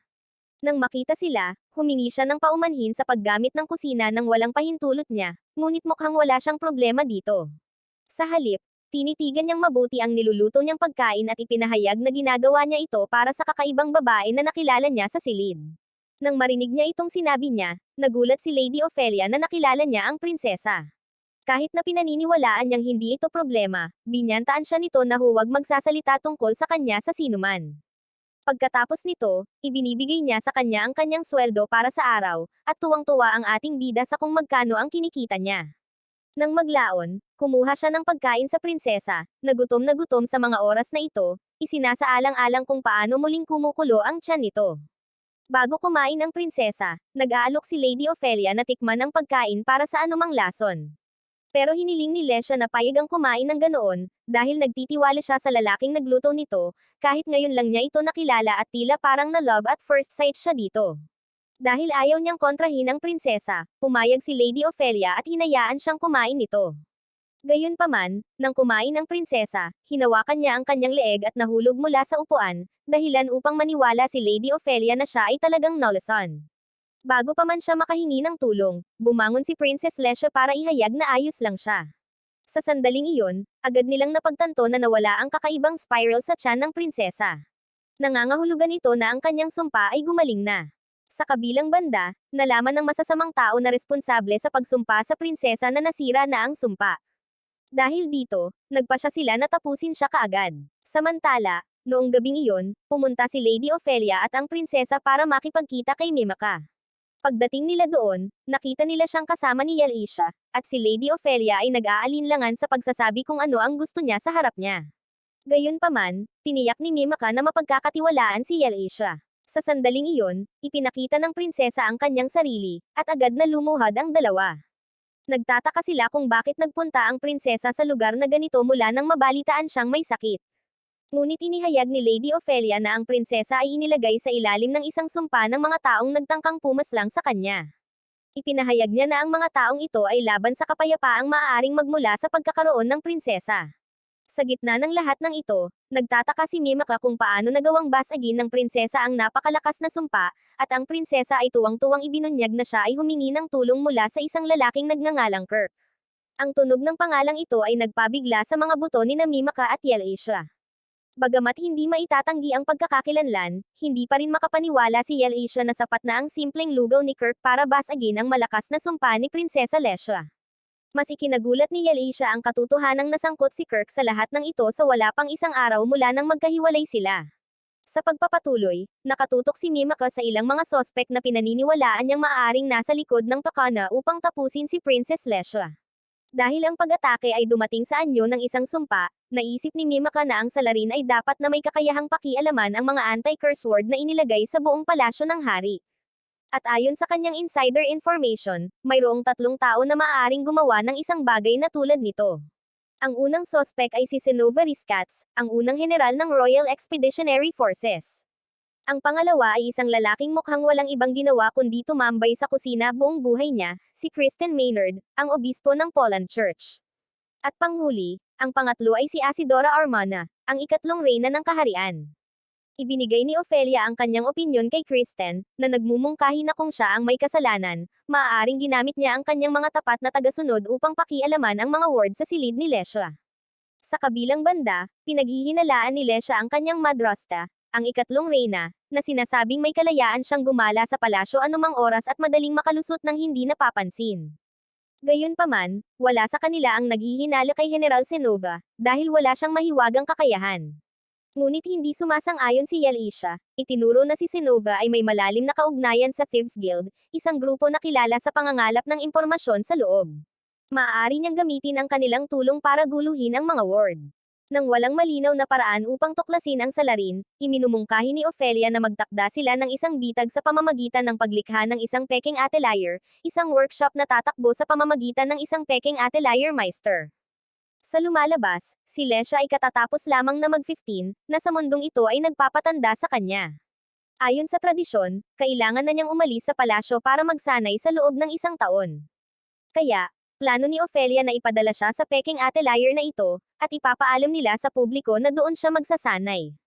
Nang makita sila, humingi siya ng paumanhin sa paggamit ng kusina nang walang pahintulot niya, ngunit mukhang wala siyang problema dito. Sa halip, tinitigan niyang mabuti ang niluluto niyang pagkain at ipinahayag na ginagawa niya ito para sa kakaibang babae na nakilala niya sa silid. Nang marinig niya itong sinabi niya, nagulat si Lady Ophelia na nakilala niya ang prinsesa. Kahit na pinaniniwalaan niyang hindi ito problema, binyantaan siya nito na huwag magsasalita tungkol sa kanya sa sinuman. Pagkatapos nito, ibinibigay niya sa kanya ang kanyang sweldo para sa araw, at tuwang-tuwa ang ating bida sa kung magkano ang kinikita niya. Nang maglaon, kumuha siya ng pagkain sa prinsesa, na gutom sa mga oras na ito, isinasaalang-alang kung paano muling kumukulo ang tiyan nito. Bago kumain ang prinsesa, nag-aalok si Lady Ophelia na tikman ang pagkain para sa anumang lason. Pero hiniling ni Lesha na payagang kumain ng ganoon, dahil nagtitiwala siya sa lalaking nagluto nito, kahit ngayon lang niya ito nakilala at tila parang na love at first sight siya dito. Dahil ayaw niyang kontrahin ang prinsesa, pumayag si Lady Ophelia at hinayaan siyang kumain nito. Gayunpaman, nang kumain ang prinsesa, hinawakan niya ang kanyang leeg at nahulog mula sa upuan, dahilan upang maniwala si Lady Ophelia na siya ay talagang Nolason. Bago pa man siya makahingi ng tulong, bumangon si Princess Lesha para ihayag na ayos lang siya. Sa sandaling iyon, agad nilang napagtanto na nawala ang kakaibang spiral sa tiyan ng prinsesa. Nangangahulugan ito na ang kanyang sumpa ay gumaling na. Sa kabilang banda, nalaman ng masasamang tao na responsable sa pagsumpa sa prinsesa na nasira na ang sumpa. Dahil dito, nagpasya sila na tapusin siya kaagad. Samantala, noong gabing iyon, pumunta si Lady Ophelia at ang prinsesa para makipagkita kay Mimaka. Pagdating nila doon, nakita nila siyang kasama ni Yalisha, at si Lady Ophelia ay nag-aalinlangan sa pagsasabi kung ano ang gusto niya sa harap niya. Gayunpaman, tiniyak ni Mimaka na mapagkakatiwalaan si Yalisha. Sa sandaling iyon, ipinakita ng prinsesa ang kanyang sarili, at agad na lumuhad ang dalawa. Nagtataka sila kung bakit nagpunta ang prinsesa sa lugar na ganito mula nang mabalitaan siyang may sakit. Ngunit inihayag ni Lady Ophelia na ang prinsesa ay inilagay sa ilalim ng isang sumpa ng mga taong nagtangkang pumaslang sa kanya. Ipinahayag niya na ang mga taong ito ay laban sa kapayapaang maaaring magmula sa pagkakaroon ng prinsesa. Sa gitna ng lahat ng ito, nagtataka si Mimaka kung paano nagawang basagin ng prinsesa ang napakalakas na sumpa, at ang prinsesa ay tuwang-tuwang ibinunyag na siya ay humingi ng tulong mula sa isang lalaking nagngangalang Kirk. Ang tunog ng pangalang ito ay nagpabigla sa mga buto ni Mimaka at Yalisha. Bagamat hindi maitatanggi ang pagkakakilanlan, hindi pa rin makapaniwala si Yalisha na sapat na ang simpleng lugaw ni Kirk para basagin ang malakas na sumpa ni Prinsesa Lesha. Mas ikinagulat ni Yalisha ang katotohanang nasangkot si Kirk sa lahat ng ito sa wala pang isang araw mula nang magkahiwalay sila. Sa pagpapatuloy, nakatutok si Mimaka sa ilang mga sospek na pinaniniwalaan niyang maaaring nasa likod ng pakana upang tapusin si Princess Lesha. Dahil ang pag-atake ay dumating sa anyo ng isang sumpa, naisip ni Mimaka na ang salarin ay dapat na may kakayahang pakialaman ang mga anti-curse word na inilagay sa buong palasyo ng hari. At ayon sa kanyang insider information, mayroong 3 tao na maaaring gumawa ng isang bagay na tulad nito. Ang unang sospek ay si Senova Riskats, ang unang general ng Royal Expeditionary Forces. Ang pangalawa ay isang lalaking mukhang walang ibang ginawa kundi tumambay sa kusina buong buhay niya, si Kristen Maynard, ang obispo ng Poland Church. At panghuli, ang pangatlo ay si Asidora Armana, ang ikatlong reyna ng kaharian. Ibinigay ni Ophelia ang kanyang opinyon kay Kristen, na nagmumungkahi na kung siya ang may kasalanan, maaaring ginamit niya ang kanyang mga tapat na tagasunod upang pakialaman ang mga ward sa silid ni Lesha. Sa kabilang banda, pinaghihinalaan ni Lesha ang kanyang madrasta, ang ikatlong reyna, na sinasabing may kalayaan siyang gumala sa palasyo anumang oras at madaling makalusot ng hindi napapansin. Gayunpaman, wala sa kanila ang naghihinala kay General Senova, dahil wala siyang mahiwagang kakayahan. Ngunit hindi sumasang-ayon si Yalisha, itinuro na si Senova ay may malalim na kaugnayan sa Thieves Guild, isang grupo na kilala sa pangangalap ng impormasyon sa loob. Maaari niyang gamitin ang kanilang tulong para guluhin ang mga ward. Nang walang malinaw na paraan upang tuklasin ang salarin, iminumungkahi ni Ophelia na magtakda sila ng isang bitag sa pamamagitan ng paglikha ng isang peking atelier, isang workshop na tatakbo sa pamamagitan ng isang peking atelier meister. Sa lumalabas, si Lesha ay katatapos lamang na mag-15, na sa mundong ito ay nagpapatanda sa kanya. Ayon sa tradisyon, kailangan na niyang umalis sa palasyo para magsanay sa loob ng 1 taon. Kaya, plano ni Ophelia na ipadala siya sa peking atelier na ito, at ipapaalam nila sa publiko na doon siya magsasanay.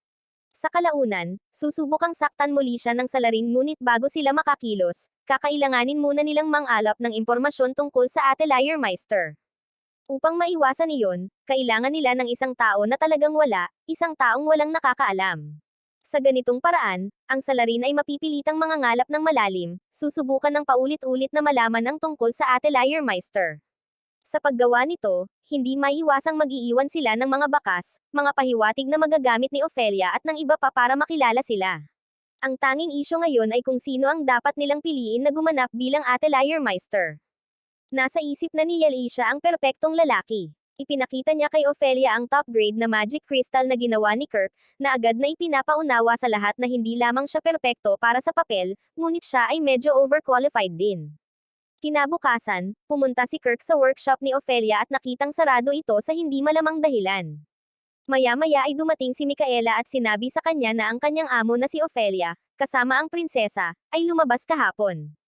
Sa kalaunan, susubukang saktan muli siya ng salarin ngunit bago sila makakilos, kakailanganin muna nilang mangalap ng impormasyon tungkol sa atelier meister. Upang maiwasan iyon, kailangan nila ng isang tao na talagang wala, isang taong walang nakakaalam. Sa ganitong paraan, ang salarin ay mapipilitang mangangalap ng malalim, susubukan ng paulit-ulit na malaman ang tungkol sa atelier meister. Sa paggawa nito, hindi maiiwasang mag-iiwan sila ng mga bakas, mga pahiwatig na magagamit ni Ophelia at ng iba pa para makilala sila. Ang tanging isyu ngayon ay kung sino ang dapat nilang piliin na gumanap bilang atelier meister. Nasa isip na ni Yalisha ang perpektong lalaki. Ipinakita niya kay Ophelia ang top grade na magic crystal na ginawa ni Kirk, na agad na ipinapaunawa sa lahat na hindi lamang siya perpekto para sa papel, ngunit siya ay medyo overqualified din. Kinabukasan, pumunta si Kirk sa workshop ni Ophelia at nakitang sarado ito sa hindi malamang dahilan. Maya-maya ay dumating si Micaela at sinabi sa kanya na ang kanyang amo na si Ophelia, kasama ang prinsesa, ay lumabas kahapon.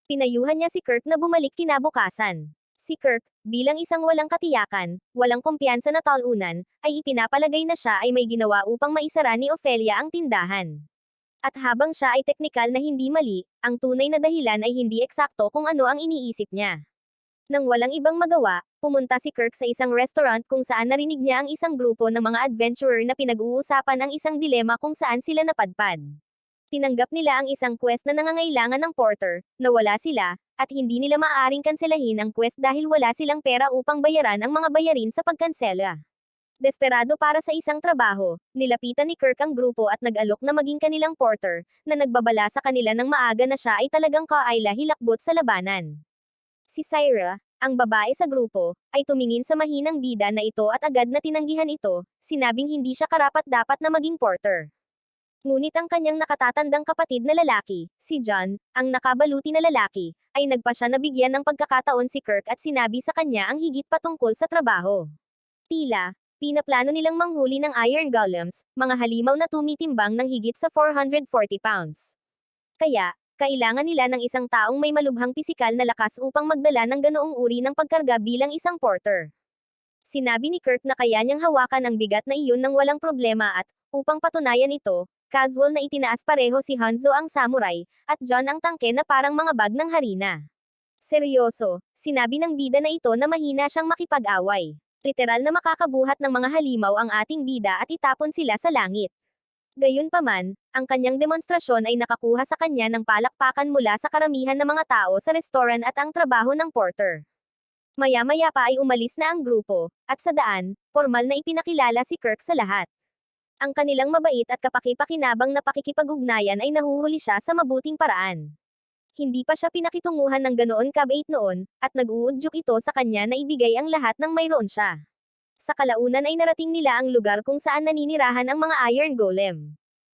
Pinayuhan niya si Kirk na bumalik kinabukasan. Si Kirk, bilang isang walang katiyakan, walang kumpiyansa na talunan, ay ipinapalagay na siya ay may ginawa upang maisara ni Ophelia ang tindahan. At habang siya ay teknikal na hindi mali, ang tunay na dahilan ay hindi eksakto kung ano ang iniisip niya. Nang walang ibang magawa, pumunta si Kirk sa isang restaurant kung saan narinig niya ang isang grupo ng mga adventurer na pinag-uusapan ang isang dilema kung saan sila napadpad. Tinanggap nila ang isang quest na nangangailangan ng porter, na wala sila, at hindi nila maaaring kanselahin ang quest dahil wala silang pera upang bayaran ang mga bayarin sa pagkansela. Desperado para sa isang trabaho, nilapitan ni Kirk ang grupo at nag-alok na maging kanilang porter, na nagbabala sa kanila ng maaga na siya ay talagang kaayla hilakbot sa labanan. Si Syra, ang babae sa grupo, ay tumingin sa mahinang bida na ito at agad na tinanggihan ito, sinabing hindi siya karapat-dapat na maging porter. Ngunit ang kanyang nakatatandang kapatid na lalaki, si John, ang nakabaluti na lalaki, ay nagpasya na bigyan ng pagkakataon si Kirk at sinabi sa kanya ang higit patungkol sa trabaho. Tila, pinaplano nilang manghuli ng iron golems, mga halimaw na tumitimbang ng higit sa 440 pounds. Kaya, kailangan nila ng isang taong may malubhang pisikal na lakas upang magdala ng ganoong uri ng pagkarga bilang isang porter. Sinabi ni Kirk na kaya niyang hawakan ang bigat na iyon ng walang problema at, upang patunayan ito, casual na itinaas pareho si Hanzo ang samurai, at John ang tangke na parang mga bag ng harina. Seryoso, sinabi ng bida na ito na mahina siyang makipag-away. Literal na makakabuhat ng mga halimaw ang ating bida at itapon sila sa langit. Gayunpaman, ang kanyang demonstrasyon ay nakakuha sa kanya ng palakpakan mula sa karamihan ng mga tao sa restoran at ang trabaho ng porter. Maya-maya pa ay umalis na ang grupo, at sa daan, formal na ipinakilala si Kirk sa lahat. Ang kanilang mabait at kapaki-pakinabang na pakikipag-ugnayan ay nahuhuli siya sa mabuting paraan. Hindi pa siya pinakitunguhan ng ganoon kabait noon, at nag-uudyok ito sa kanya na ibigay ang lahat ng mayroon siya. Sa kalaunan ay narating nila ang lugar kung saan naninirahan ang mga iron golem.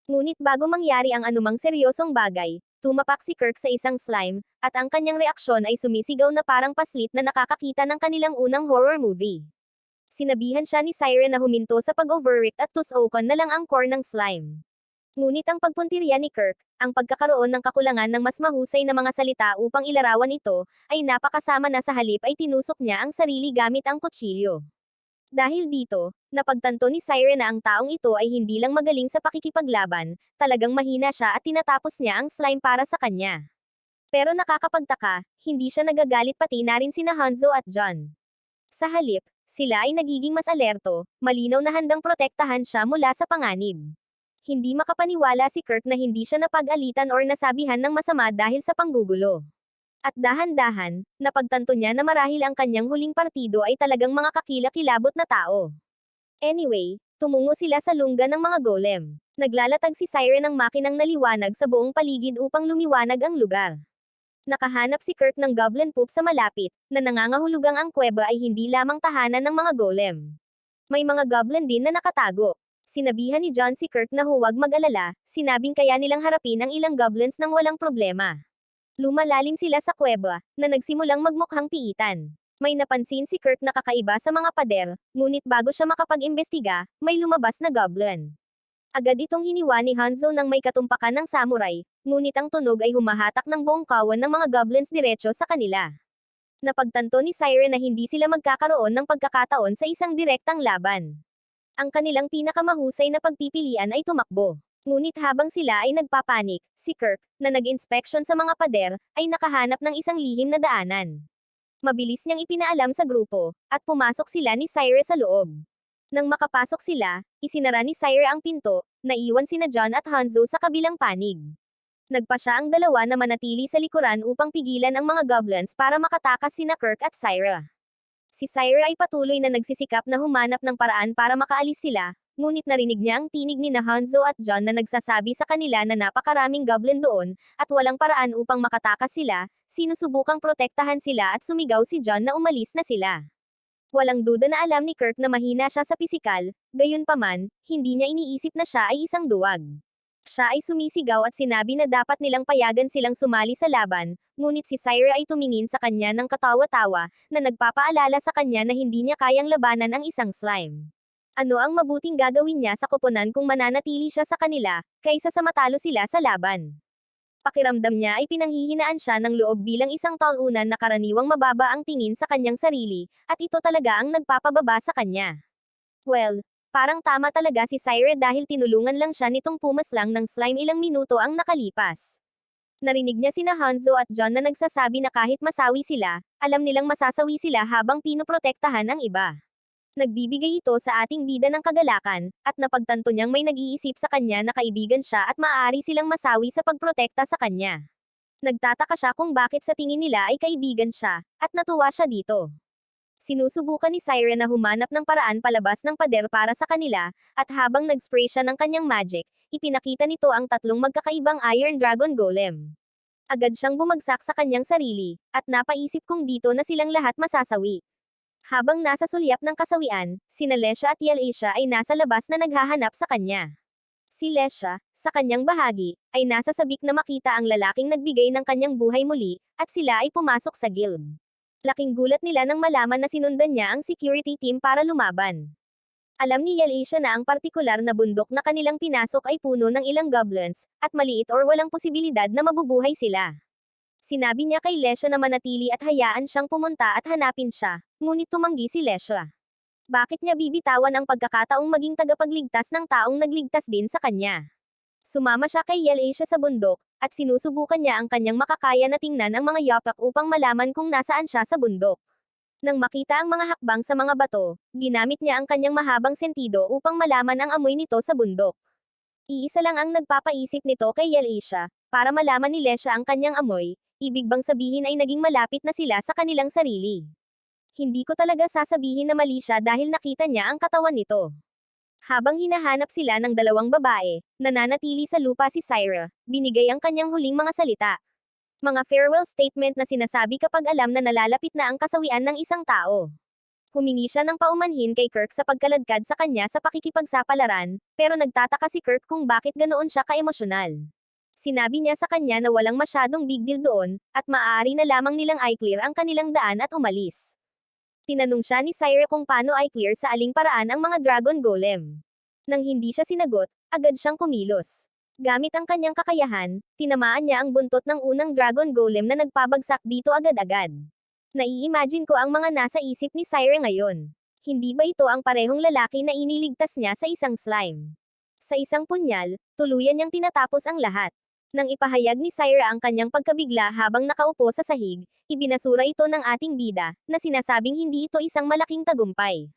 Ngunit bago mangyari ang anumang seryosong bagay, tumapak si Kirk sa isang slime, at ang kanyang reaksyon ay sumisigaw na parang paslit na nakakakita ng kanilang unang horror movie. Sinabihan siya ni Siren na huminto sa pag-overreact at tusokan na lang ang core ng slime. Ngunit ang pagpuntirya ni Kirk, ang pagkakaroon ng kakulangan ng mas mahusay na mga salita upang ilarawan ito, ay napakasama na sa halip ay tinusok niya ang sarili gamit ang kutsilyo. Dahil dito, napagtanto ni Siren na ang taong ito ay hindi lang magaling sa pakikipaglaban, talagang mahina siya at tinatapos niya ang slime para sa kanya. Pero nakakapagtaka, hindi siya nagagalit pati na rin sina Hanzo at John. Sa halip, sila ay nagiging mas alerto, malinaw na handang protektahan siya mula sa panganib. Hindi makapaniwala si Kirk na hindi siya napag-alitan or nasabihan ng masama dahil sa panggugulo. At dahan-dahan, napagtanto niya na marahil ang kanyang huling partido ay talagang mga kakilakilabot na tao. Anyway, tumungo sila sa lungga ng mga golem. Naglalatag si Siren ng makinang naliwanag sa buong paligid upang lumiwanag ang lugar. Nakahanap si Kirk ng goblin poop sa malapit, na nangangahulugang ang kuweba ay hindi lamang tahanan ng mga golem. May mga goblin din na nakatago. Sinabihan ni John si Kirk na huwag mag-alala, sinabing kaya nilang harapin ang ilang goblins nang walang problema. Lumalalim sila sa kuweba, na nagsimulang magmukhang piitan. May napansin si Kirk na kakaiba sa mga pader, ngunit bago siya makapag-imbestiga, may lumabas na goblin. Agad itong hiniwa ni Hanzo ng may katumpakan ng samurai, ngunit ang tunog ay humahatak ng buong kawan ng mga goblins diretso sa kanila. Napagtanto ni Siren na hindi sila magkakaroon ng pagkakataon sa isang direktang laban. Ang kanilang pinakamahusay na pagpipilian ay tumakbo. Ngunit habang sila ay nagpapanik, si Kirk, na nag-inspeksyon sa mga pader, ay nakahanap ng isang lihim na daanan. Mabilis niyang ipinaalam sa grupo, at pumasok sila ni Sire sa loob. Nang makapasok sila, isinara ni Sire ang pinto, naiwan sina John at Hanzo sa kabilang panig. Nagpa siya ang dalawa na manatili sa likuran upang pigilan ang mga goblins para makatakas sina Kirk at Sire. Si Sire ay patuloy na nagsisikap na humanap ng paraan para makaalis sila, ngunit narinig niya ang tinig ni Hanzo at John na nagsasabi sa kanila na napakaraming goblin doon, at walang paraan upang makatakas sila, sinusubukang protektahan sila at sumigaw si John na umalis na sila. Walang duda na alam ni Kirk na mahina siya sa pisikal, gayunpaman, hindi niya iniisip na siya ay isang duwag. Siya ay sumisigaw at sinabi na dapat nilang payagan silang sumali sa laban, ngunit si Sire ay tumingin sa kanya ng katawa-tawa, na nagpapaalala sa kanya na hindi niya kayang labanan ang isang slime. Ano ang mabuting gagawin niya sa koponan kung mananatili siya sa kanila, kaysa sa matalo sila sa laban? Pakiramdam niya ay pinanghihinaan siya ng loob bilang isang talunan na karaniwang mababa ang tingin sa kanyang sarili, at ito talaga ang nagpapababa sa kanya. Well, parang tama talaga si Sire dahil tinulungan lang siya nitong pumaslang ng slime ilang minuto ang nakalipas. Narinig niya sina Hanzo at John na nagsasabi na kahit masawi sila, alam nilang masasawi sila habang pinoprotektahan ang iba. Nagbibigay ito sa ating bida ng kagalakan, at napagtanto niyang may nag-iisip sa kanya na kaibigan siya at maaari silang masawi sa pagprotekta sa kanya. Nagtataka siya kung bakit sa tingin nila ay kaibigan siya, at natuwa siya dito. Sinusubukan ni Siren na humanap ng paraan palabas ng pader para sa kanila, at habang nag-spray siya ng kanyang magic, ipinakita nito ang tatlong magkakaibang Iron Dragon Golem. Agad siyang bumagsak sa kanyang sarili, at napaisip kung dito na silang lahat masasawi. Habang nasa sulyap ng kasawian, sina Lesha at Yalasia ay nasa labas na naghahanap sa kanya. Si Lesha, sa kanyang bahagi, ay nasa sabik na makita ang lalaking nagbigay ng kanyang buhay muli, at sila ay pumasok sa guild. Laking gulat nila nang malaman na sinundan niya ang security team para lumaban. Alam ni Yalasia na ang partikular na bundok na kanilang pinasok ay puno ng ilang goblins, at maliit or walang posibilidad na mabubuhay sila. Sinabi niya kay Lesha na manatili at hayaan siyang pumunta at hanapin siya, ngunit tumanggi si Lesha. Bakit niya bibitawan ang pagkakataong maging tagapagligtas ng taong nagligtas din sa kanya? Sumama siya kay Yalasia sa bundok, at sinusubukan niya ang kanyang makakaya na tingnan ang mga yapak upang malaman kung nasaan siya sa bundok. Nang makita ang mga hakbang sa mga bato, ginamit niya ang kanyang mahabang sentido upang malaman ang amoy nito sa bundok. Iisa lang ang nagpapaisip nito kay Yalasia, para malaman ni Lesha ang kanyang amoy, ibig bang sabihin ay naging malapit na sila sa kanilang sarili. Hindi ko talaga sasabihin na mali siya dahil nakita niya ang katawan nito. Habang hinahanap sila ng dalawang babae, nananatili sa lupa si Sire, binigay ang kanyang huling mga salita. Mga farewell statement na sinasabi kapag alam na nalalapit na ang kasawian ng isang tao. Humingi siya ng paumanhin kay Kirk sa pagkaladkad sa kanya sa pakikipagsapalaran, pero nagtataka si Kirk kung bakit ganoon siya kaemosyonal. Sinabi niya sa kanya na walang masyadong big deal doon, at maaari na lamang nilang i-clear ang kanilang daan at umalis. Tinanong siya ni Sire kung paano i-clear sa aling paraan ang mga Dragon Golem. Nang hindi siya sinagot, agad siyang kumilos. Gamit ang kanyang kakayahan, tinamaan niya ang buntot ng unang Dragon Golem na nagpabagsak dito agad-agad. Nai-imagine ko ang mga nasa isip ni Sire ngayon. Hindi ba ito ang parehong lalaki na iniligtas niya sa isang slime? Sa isang punyal, tuluyan niyang tinatapos ang lahat. Nang ipahayag ni Sire ang kanyang pagkabigla habang nakaupo sa sahig, ibinasura ito ng ating bida, na sinasabing hindi ito isang malaking tagumpay.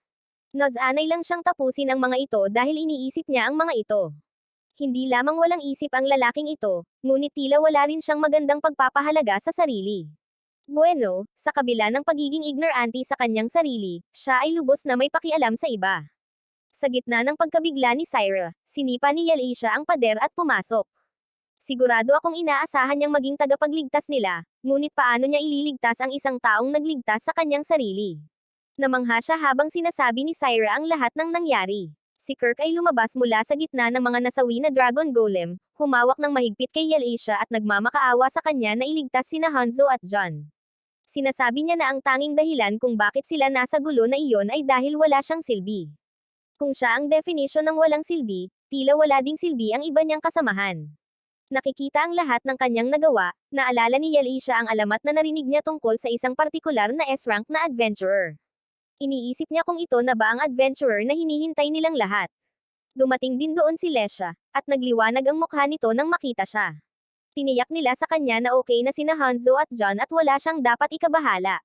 Naz-anay lang siyang tapusin ang mga ito dahil iniisip niya ang mga ito. Hindi lamang walang isip ang lalaking ito, ngunit tila wala rin siyang magandang pagpapahalaga sa sarili. Bueno, sa kabila ng pagiging ignorante sa kanyang sarili, siya ay lubos na may pakialam sa iba. Sa gitna ng pagkabigla ni Sire, sinipa ni Yalasia ang pader at pumasok. Sigurado akong inaasahan niyang maging tagapagligtas nila, ngunit paano niya ililigtas ang isang taong nagligtas sa kanyang sarili? Namangha siya habang sinasabi ni Sire ang lahat ng nangyari. Si Kirk ay lumabas mula sa gitna ng mga nasawi na Dragon Golem, humawak ng mahigpit kay Yalasia at nagmamakaawa sa kanya na iligtas sina Hanzo at John. Sinasabi niya na ang tanging dahilan kung bakit sila nasa gulo na iyon ay dahil wala siyang silbi. Kung siya ang definition ng walang silbi, tila wala ding silbi ang iba niyang kasamahan. Nakikita ang lahat ng kanyang nagawa, naalala ni Yalisha ang alamat na narinig niya tungkol sa isang partikular na S-rank na adventurer. Iniisip niya kung ito na ba ang adventurer na hinihintay nilang lahat. Dumating din doon si Lesha, at nagliwanag ang mukha nito nang makita siya. Tiniyak nila sa kanya na okay na sina Hanzo at John at wala siyang dapat ikabahala.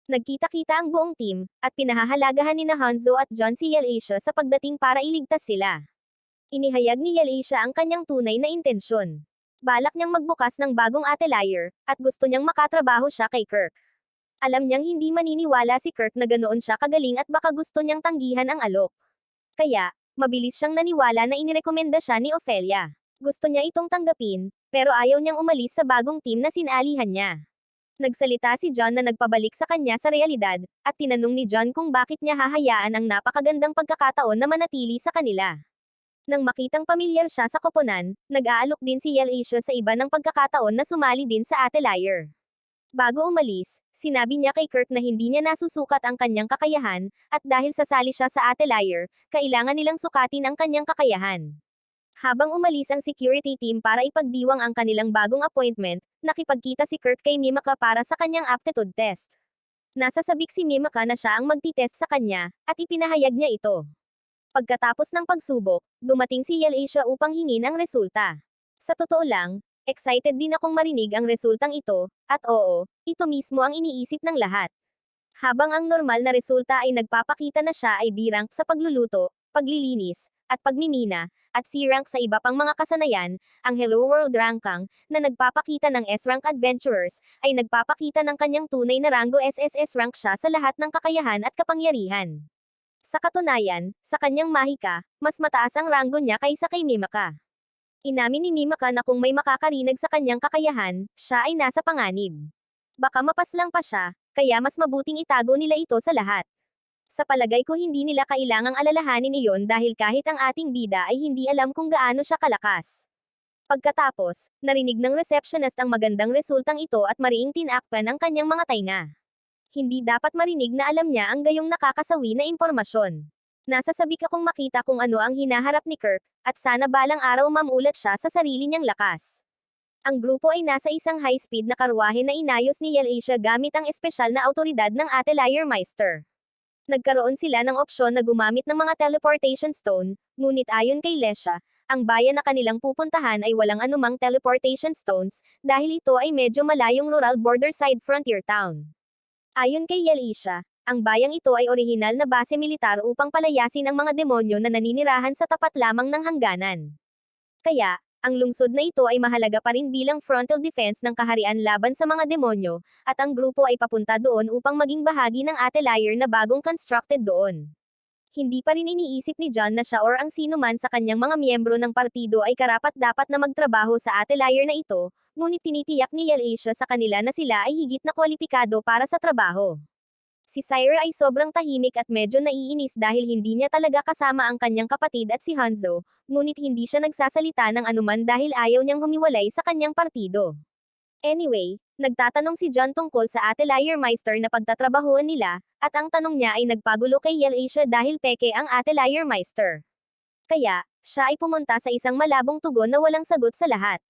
Nagkita-kita ang buong team, at pinahahalagahan ni Hanzo at John si Yalisha sa pagdating para iligtas sila. Inihayag ni Yalisha ang kanyang tunay na intensyon. Balak niyang magbukas ng bagong atelier, at gusto niyang makatrabaho siya kay Kirk. Alam niyang hindi maniniwala si Kirk na ganoon siya kagaling at baka gusto niyang tanggihan ang alok. Kaya, mabilis siyang naniwala na inirekomenda siya ni Ophelia. Gusto niya itong tanggapin, pero ayaw niyang umalis sa bagong team na sinalihan niya. Nagsalita si John na nagpabalik sa kanya sa realidad, at tinanong ni John kung bakit niya hahayaan ang napakagandang pagkakataon na manatili sa kanila. Nang makitang pamilyar siya sa koponan, nag-aalok din si Yalisha sa iba ng pagkakataon na sumali din sa atelier. Bago umalis, sinabi niya kay Kirk na hindi niya nasusukat ang kanyang kakayahan, at dahil sasali siya sa atelier, kailangan nilang sukatin ang kanyang kakayahan. Habang umalis ang security team para ipagdiwang ang kanilang bagong appointment, nakipagkita si Kirk kay Mimaka para sa kanyang aptitude test. Nasasabik si Mimaka na siya ang magtitest sa kanya, at ipinahayag niya ito. Pagkatapos ng pagsubok, dumating si Yalisha upang hingin ang resulta. Sa totoo lang, excited din akong marinig ang resultang ito, at oo, ito mismo ang iniisip ng lahat. Habang ang normal na resulta ay nagpapakita na siya ay B-rank sa pagluluto, paglilinis, at pagmimina, at C-rank sa iba pang mga kasanayan, ang Hello World Rankang, na nagpapakita ng S-rank adventurers, ay nagpapakita ng kanyang tunay na rango SSS rank siya sa lahat ng kakayahan at kapangyarihan. Sa katunayan, sa kanyang mahika, mas mataas ang rango niya kaysa kay Mimaka. Inamin ni Mimaka na kung may makakarinig sa kanyang kakayahan, siya ay nasa panganib. Baka mapaslang pa siya, kaya mas mabuting itago nila ito sa lahat. Sa palagay ko hindi nila kailangang alalahanin iyon dahil kahit ang ating bida ay hindi alam kung gaano siya kalakas. Pagkatapos, narinig ng receptionist ang magandang resultang ito at mariing tinakpan ang kanyang mga tainga. Hindi dapat marinig na alam niya ang gayong nakakasawi na impormasyon. Nasasabik akong makita kung ano ang hinaharap ni Kirk, at sana balang araw mamulat siya sa sarili niyang lakas. Ang grupo ay nasa isang high-speed na karwahe na inayos ni Yalisha gamit ang espesyal na autoridad ng Atelier Meister. Nagkaroon sila ng opsyon na gumamit ng mga teleportation stone, ngunit ayon kay Lesha, ang bayan na kanilang pupuntahan ay walang anumang teleportation stones, dahil ito ay medyo malayong rural border-side frontier town. Ayon kay Yalisha, ang bayang ito ay orihinal na base militar upang palayasin ang mga demonyo na naninirahan sa tapat lamang ng hangganan. Kaya, ang lungsod na ito ay mahalaga pa rin bilang frontal defense ng kaharian laban sa mga demonyo, at ang grupo ay papunta doon upang maging bahagi ng atelier na bagong constructed doon. Hindi pa rin iniisip ni John na siya or ang sino man sa kanyang mga miyembro ng partido ay karapat-dapat na magtrabaho sa atelier na ito, ngunit tinitiyak ni Yalisha sa kanila na sila ay higit na kwalipikado para sa trabaho. Si Syra ay sobrang tahimik at medyo naiinis dahil hindi niya talaga kasama ang kanyang kapatid at si Hanzo, ngunit hindi siya nagsasalita ng anuman dahil ayaw niyang humiwalay sa kanyang partido. Anyway, nagtatanong si John tungkol sa Atelier Meister na pagtatrabahuan nila, at ang tanong niya ay nagpagulo kay Yalisha dahil peke ang Atelier Meister. Kaya, siya ay pumunta sa isang malabong tugon na walang sagot sa lahat.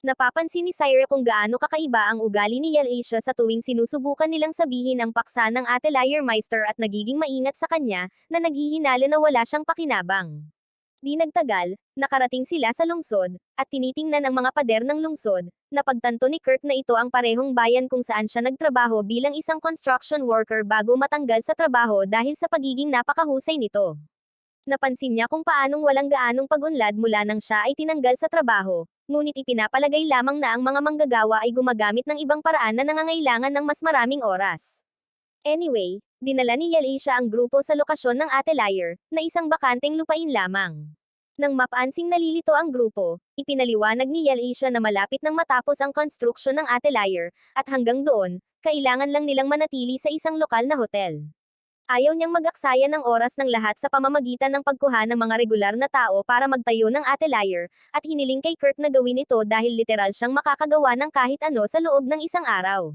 Napapansin ni Syra kung gaano kakaiba ang ugali ni Yalisha sa tuwing sinusubukan nilang sabihin ang paksa ng Atelier Meister at nagiging maingat sa kanya, na naghihinala na wala siyang pakinabang. Di nagtagal, nakarating sila sa lungsod, at tinitingnan ang mga pader ng lungsod, napagtanto ni Kirk na ito ang parehong bayan kung saan siya nagtrabaho bilang isang construction worker bago matanggal sa trabaho dahil sa pagiging napakahusay nito. Napansin niya kung paanong walang gaanong pag-unlad mula nang siya ay tinanggal sa trabaho, ngunit ipinapalagay lamang na ang mga manggagawa ay gumagamit ng ibang paraan na nangangailangan ng mas maraming oras. Anyway, dinala ni Yalisha ang grupo sa lokasyon ng atelier, na isang bakanteng lupain lamang. Nang mapansing nalilito ang grupo, ipinaliwanag ni Yalisha na malapit nang matapos ang konstruksyon ng atelier, at hanggang doon, kailangan lang nilang manatili sa isang lokal na hotel. Ayaw niyang mag-aksaya ng oras ng lahat sa pamamagitan ng pagkuha ng mga regular na tao para magtayo ng atelier, at hiniling kay Kirk na gawin ito dahil literal siyang makakagawa ng kahit ano sa loob ng isang araw.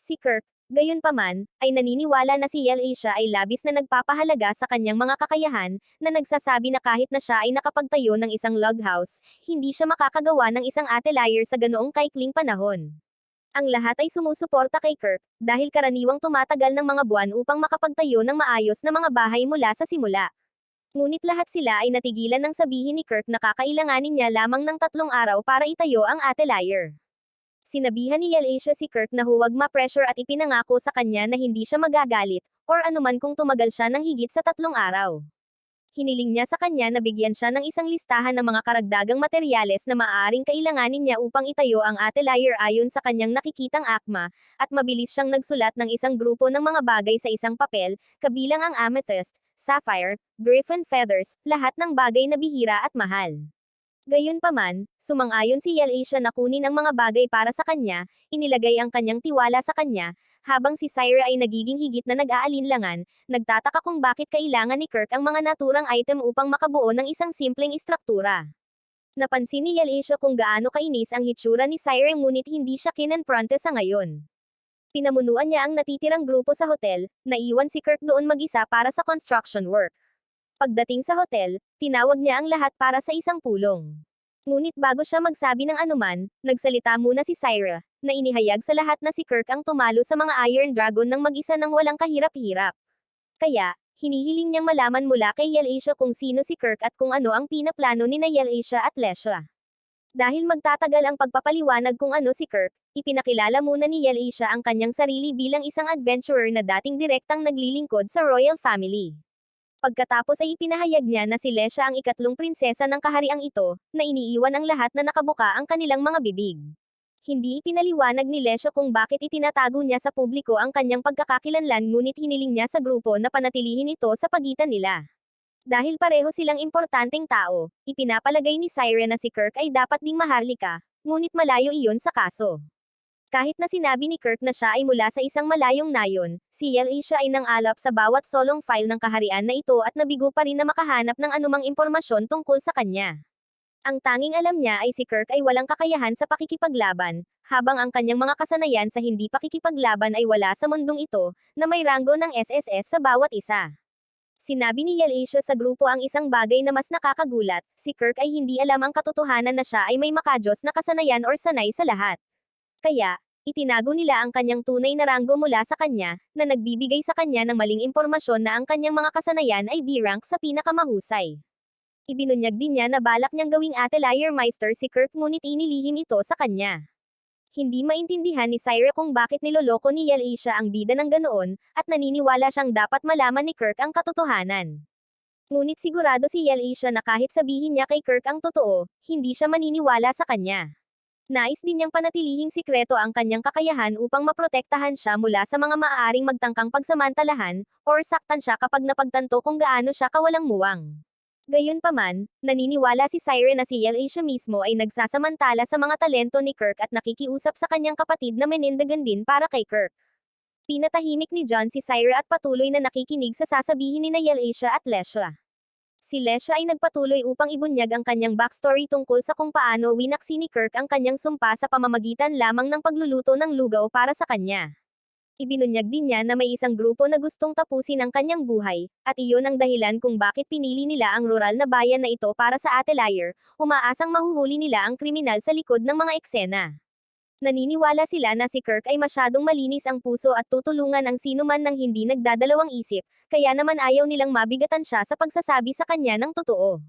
Si Kirk, Gayunpaman, ay naniniwala na si Asia ay labis na nagpapahalaga sa kanyang mga kakayahan, na nagsasabi na kahit na siya ay nakapagtayo ng isang log house, hindi siya makakagawa ng isang atelier sa ganoong kaikling panahon. Ang lahat ay sumusuporta kay Kirk, dahil karaniwang tumatagal ng mga buwan upang makapagtayo ng maayos na mga bahay mula sa simula. Ngunit lahat sila ay natigilan ng sabihin ni Kirk na kakailanganin niya lamang ng 3 araw para itayo ang atelier. Sinabihan ni Asia si Kirk na huwag ma-pressure at ipinangako sa kanya na hindi siya magagalit, or anuman kung tumagal siya ng higit sa 3 araw. Hiniling niya sa kanya na bigyan siya ng isang listahan ng mga karagdagang materyales na maaaring kailanganin niya upang itayo ang atelier ayon sa kanyang nakikitang akma, at mabilis siyang nagsulat ng isang grupo ng mga bagay sa isang papel, kabilang ang amethyst, sapphire, griffin feathers, lahat ng bagay na bihira at mahal. Gayunpaman, sumang-ayon si Asia na kunin ang mga bagay para sa kanya, inilagay ang kanyang tiwala sa kanya, habang si Syra ay nagiging higit na nag-aalinlangan, nagtataka kung bakit kailangan ni Kirk ang mga naturang item upang makabuo ng isang simpleng istruktura. Napansin ni Asia kung gaano kainis ang hitsura ni Syra ngunit hindi siya kinonfronte sa ngayon. Pinamunuan niya ang natitirang grupo sa hotel, naiwan si Kirk doon mag-isa para sa construction work. Pagdating sa hotel, tinawag niya ang lahat para sa isang pulong. Ngunit bago siya magsabi ng anuman, nagsalita muna si Syra, na inihayag sa lahat na si Kirk ang tumalo sa mga Iron Dragon ng mag-isa ng walang kahirap-hirap. Kaya, hinihiling niyang malaman mula kay Asia kung sino si Kirk at kung ano ang pinaplano ni Asia at Lesha. Dahil magtatagal ang pagpapaliwanag kung ano si Kirk, ipinakilala muna ni Asia ang kanyang sarili bilang isang adventurer na dating direktang naglilingkod sa royal family. Pagkatapos ay ipinahayag niya na si Lesha ang ikatlong prinsesa ng kahariang ito, na iniiwan ang lahat na nakabuka ang kanilang mga bibig. Hindi ipinaliwanag ni Lesha kung bakit itinatago niya sa publiko ang kanyang pagkakakilanlan ngunit hiniling niya sa grupo na panatilihin ito sa pagitan nila. Dahil pareho silang importanteng tao, ipinapalagay ni Syra na si Kirk ay dapat ding maharlika, ngunit malayo iyon sa kaso. Kahit na sinabi ni Kirk na siya ay mula sa isang malayong nayon, si Asia ay nang-alap sa bawat solong file ng kaharian na ito at nabigo pa rin na makahanap ng anumang impormasyon tungkol sa kanya. Ang tanging alam niya ay si Kirk ay walang kakayahan sa pakikipaglaban, habang ang kanyang mga kasanayan sa hindi pakikipaglaban ay wala sa mundong ito, na may ranggo ng SSS sa bawat isa. Sinabi ni Asia sa grupo ang isang bagay na mas nakakagulat, si Kirk ay hindi alam ang katotohanan na siya ay may makajos na kasanayan or sanay sa lahat. Kaya, itinago nila ang kanyang tunay na ranggo mula sa kanya, na nagbibigay sa kanya ng maling impormasyon na ang kanyang mga kasanayan ay B-rank sa pinakamahusay. Ibinunyag din niya na balak niyang gawing atelier meister si Kirk ngunit inilihim ito sa kanya. Hindi maintindihan ni Syra kung bakit niloloko ni Asia ang bida ng ganoon, at naniniwala siyang dapat malaman ni Kirk ang katotohanan. Ngunit sigurado si Asia na kahit sabihin niya kay Kirk ang totoo, hindi siya maniniwala sa kanya. Nais din niyang panatilihing sikreto ang kanyang kakayahan upang maprotektahan siya mula sa mga maaaring magtangkang pagsamantalahan, or saktan siya kapag napagtanto kung gaano siya kawalang muwang. Gayunpaman, naniniwala si Syra na si Asia mismo ay nagsasamantala sa mga talento ni Kirk at nakikiusap sa kanyang kapatid na menindagan din para kay Kirk. Pinatahimik ni John si Syra at patuloy na nakikinig sa sasabihin ni Asia at Lesha. Si Lesha ay nagpatuloy upang ibunyag ang kanyang backstory tungkol sa kung paano winaksi ni Kirk ang kanyang sumpa sa pamamagitan lamang ng pagluluto ng lugaw para sa kanya. Ibinunyag din niya na may isang grupo na gustong tapusin ang kanyang buhay, at iyon ang dahilan kung bakit pinili nila ang rural na bayan na ito para sa atelier, umaasang mahuhuli nila ang kriminal sa likod ng mga eksena. Naniniwala sila na si Kirk ay masyadong malinis ang puso at tutulungan ang sinuman ng hindi nagdadalawang isip, kaya naman ayaw nilang mabigatan siya sa pagsasabi sa kanya ng totoo.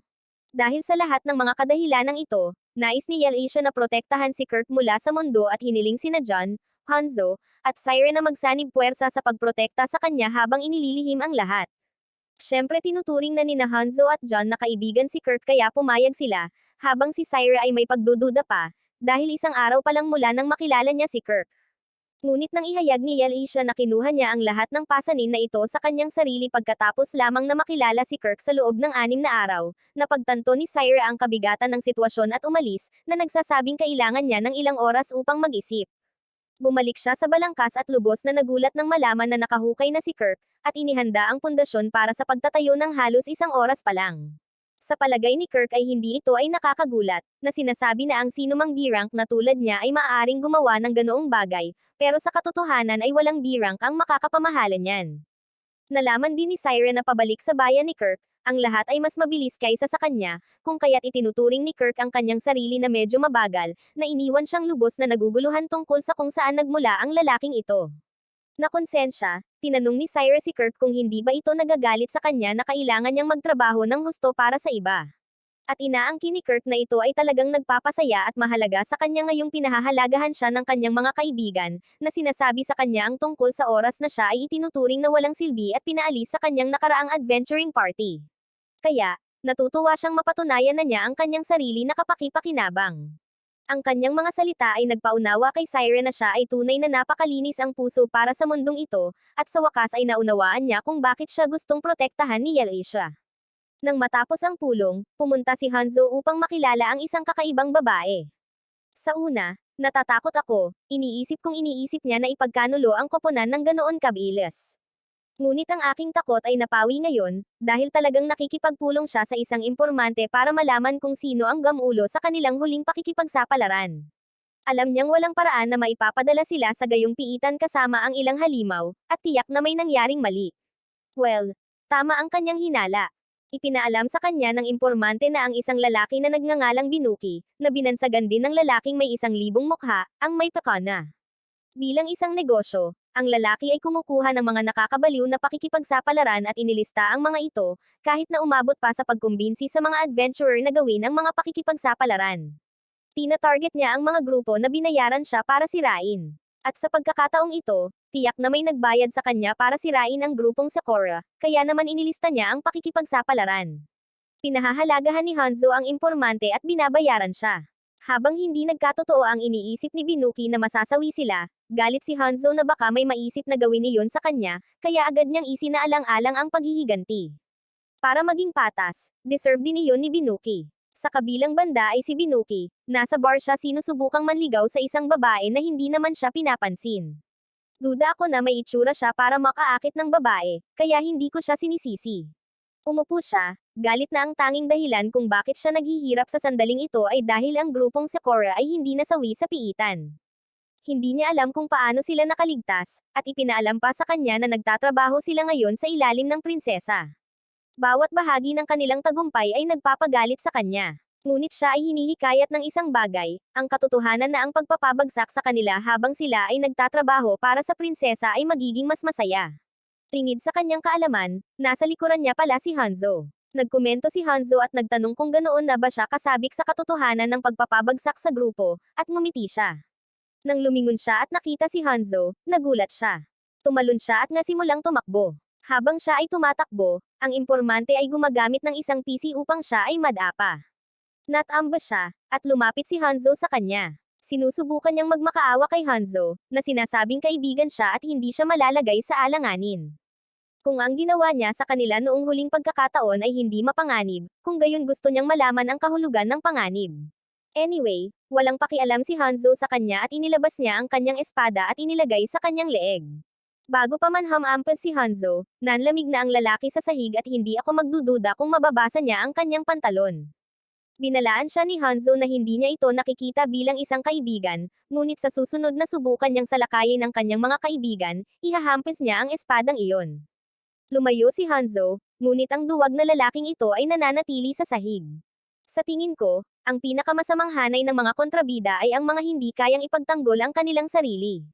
Dahil sa lahat ng mga kadahilanang ito, nais ni Asia na protektahan si Kirk mula sa mundo at hiniling sina John, Hanzo, at Syra na magsanib puwersa sa pagprotekta sa kanya habang inililihim ang lahat. Siyempre tinuturing na nina Hanzo at John na kaibigan si Kirk kaya pumayag sila, habang si Syra ay may pagdududa pa, dahil isang araw pa lang mula nang makilala niya si Kirk. Ngunit nang ihayag ni Asia na kinuha niya ang lahat ng pasanin na ito sa kanyang sarili pagkatapos lamang na makilala si Kirk sa loob ng 6 na araw, napagtanto ni Syra ang kabigatan ng sitwasyon at umalis, na nagsasabing kailangan niya ng ilang oras upang mag-isip. Bumalik siya sa balangkas at lubos na nagulat nang malaman na nakahukay na si Kirk, at inihanda ang pundasyon para sa pagtatayo ng halos 1 oras pa lang. Sa palagay ni Kirk ay hindi ito ay nakakagulat, na sinasabi na ang sinumang B-rank na tulad niya ay maaaring gumawa ng ganoong bagay, pero sa katotohanan ay walang B-rank ang makakapamahalan niyan. Nalaman din ni Siren na pabalik sa bayan ni Kirk, ang lahat ay mas mabilis kaysa sa kanya, kung kaya't itinuturing ni Kirk ang kanyang sarili na medyo mabagal, na iniwan siyang lubos na naguguluhan tungkol sa kung saan nagmula ang lalaking ito. Nakonsensya, tinanong ni Cyrus si Kirk kung hindi ba ito nagagalit sa kanya na kailangan niyang magtrabaho ng husto para sa iba. At inaangkin ni Kirk na ito ay talagang nagpapasaya at mahalaga sa kanya ngayong pinahahalagahan siya ng kanyang mga kaibigan, na sinasabi sa kanya ang tungkol sa oras na siya ay itinuturing na walang silbi at pinaalis sa kanyang nakaraang adventuring party. Kaya, natutuwa siyang mapatunayan na niya ang kanyang sarili na kapaki-pakinabang. Ang kanyang mga salita ay nagpaunawa kay Siren na siya ay tunay na napakalinis ang puso para sa mundong ito, at sa wakas ay naunawaan niya kung bakit siya gustong protektahan ni Yelasia. Nang matapos ang pulong, pumunta si Hanzo upang makilala ang isang kakaibang babae. Sa una, natatakot ako, iniisip niya na ipagkanulo ang koponan ng ganoon kabilis. Ngunit ang aking takot ay napawi ngayon, dahil talagang nakikipagpulong siya sa isang impormante para malaman kung sino ang gamulo sa kanilang huling pakikipagsapalaran. Alam niyang walang paraan na maipapadala sila sa gayong piitan kasama ang ilang halimaw, at tiyak na may nangyaring mali. Well, tama ang kanyang hinala. Ipinaalam sa kanya ng impormante na ang isang lalaki na nagngangalang Binuki, na binansagan din ng lalaking may 1,000 mukha, ang may pakana. Bilang isang negosyo, ang lalaki ay kumukuha ng mga nakakabaliw na pakikipagsapalaran at inilista ang mga ito, kahit na umabot pa sa pagkumbinsi sa mga adventurer na gawin ang mga pakikipagsapalaran. Tina-target niya ang mga grupo na binayaran siya para sirain. At sa pagkakataong ito, tiyak na may nagbayad sa kanya para sirain ang grupong Sakura, kaya naman inilista niya ang pakikipagsapalaran. Pinahahalagahan ni Hanzo ang impormante at binabayaran siya. Habang hindi nagkatotoo ang iniisip ni Binuki na masasawi sila, galit si Hanzo na baka may maisip na gawin iyon sa kanya, kaya agad niyang isinaalang-alang ang paghihiganti. Para maging patas, deserve din iyon ni Binuki. Sa kabilang banda ay si Binuki, nasa bar siya sinusubukang manligaw sa isang babae na hindi naman siya pinapansin. Duda ako na may itsura siya para makaakit ng babae, kaya hindi ko siya sinisisi. Umupo siya, galit na ang tanging dahilan kung bakit siya naghihirap sa sandaling ito ay dahil ang grupong Sakura ay hindi nasawi sa piitan. Hindi niya alam kung paano sila nakaligtas, at ipinaalam pa sa kanya na nagtatrabaho sila ngayon sa ilalim ng prinsesa. Bawat bahagi ng kanilang tagumpay ay nagpapagalit sa kanya. Ngunit siya ay hinihikayat ng isang bagay, ang katotohanan na ang pagpapabagsak sa kanila habang sila ay nagtatrabaho para sa prinsesa ay magiging mas masaya. Tingid sa kanyang kaalaman, nasa likuran niya pala si Hanzo. Nagkomento si Hanzo at nagtanong kung ganoon na ba siya kasabik sa katotohanan ng pagpapabagsak sa grupo, at ngumiti siya. Nang lumingon siya at nakita si Hanzo, nagulat siya. Tumalon siya at simulang tumakbo. Habang siya ay tumatakbo, ang impormante ay gumagamit ng isang PC upang siya ay madapa. Natamba siya, at lumapit si Hanzo sa kanya. Sinusubukan niyang magmakaawa kay Hanzo, na sinasabing kaibigan siya at hindi siya malalagay sa alanganin. Kung ang ginawa niya sa kanila noong huling pagkakataon ay hindi mapanganib, kung gayon gusto niyang malaman ang kahulugan ng panganib. Anyway, walang pakialam si Hanzo sa kanya at inilabas niya ang kanyang espada at inilagay sa kanyang leeg. Bago pa man humampas si Hanzo, nanlamig na ang lalaki sa sahig at hindi ako magdududa kung mababasa niya ang kanyang pantalon. Binalaan siya ni Hanzo na hindi niya ito nakikita bilang isang kaibigan, ngunit sa susunod na subukan niyang salakayin ng kanyang mga kaibigan, ihahampas niya ang espadang iyon. Lumayo si Hanzo, ngunit ang duwag na lalaking ito ay nananatili sa sahig. Sa tingin ko, ang pinakamasamang hanay ng mga kontrabida ay ang mga hindi kayang ipagtanggol ang kanilang sarili.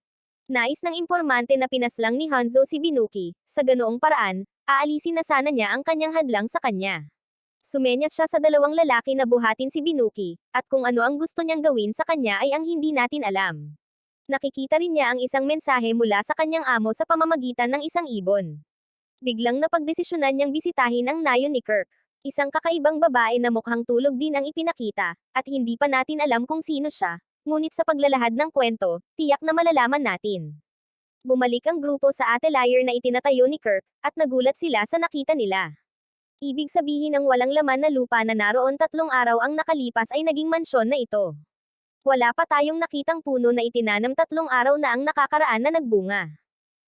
Nais ng impormante na pinaslang ni Hanzo si Binuki, sa ganoong paraan, aalisin na sana niya ang kanyang hadlang sa kanya. Sumenyas siya sa dalawang lalaki na buhatin si Binuki, at kung ano ang gusto niyang gawin sa kanya ay ang hindi natin alam. Nakikita rin niya ang isang mensahe mula sa kanyang amo sa pamamagitan ng isang ibon. Biglang napagdesisyonan niyang bisitahin ang nayon ni Kirk. Isang kakaibang babae na mukhang tulog din ang ipinakita, at hindi pa natin alam kung sino siya, ngunit sa paglalahad ng kwento, tiyak na malalaman natin. Bumalik ang grupo sa atelier na itinatayo ni Kirk, at nagulat sila sa nakita nila. Ibig sabihin ng walang laman na lupa na naroon 3 araw ang nakalipas ay naging mansyon na ito. Wala pa tayong nakitang puno na itinanam 3 araw na ang nakakaraan na nagbunga.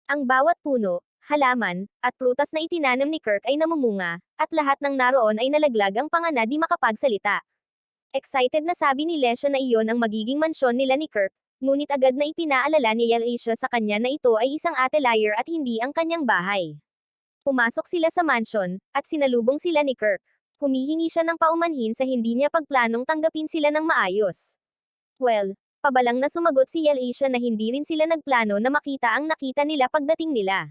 Ang bawat puno, halaman, at prutas na itinanim ni Kirk ay namumunga, at lahat ng naroon ay nalaglag ang panga di makapagsalita. Excited na sabi ni Lesha na iyon ang magiging mansyon nila ni Kirk, ngunit agad na ipinaalala ni Alicia sa kanya na ito ay isang atelier at hindi ang kanyang bahay. Pumasok sila sa mansion, at sinalubong sila ni Kirk. Humihingi siya ng paumanhin sa hindi niya pagplanong tanggapin sila ng maayos. Well, pabalang na sumagot si Alicia na hindi rin sila nagplano na makita ang nakita nila pagdating nila.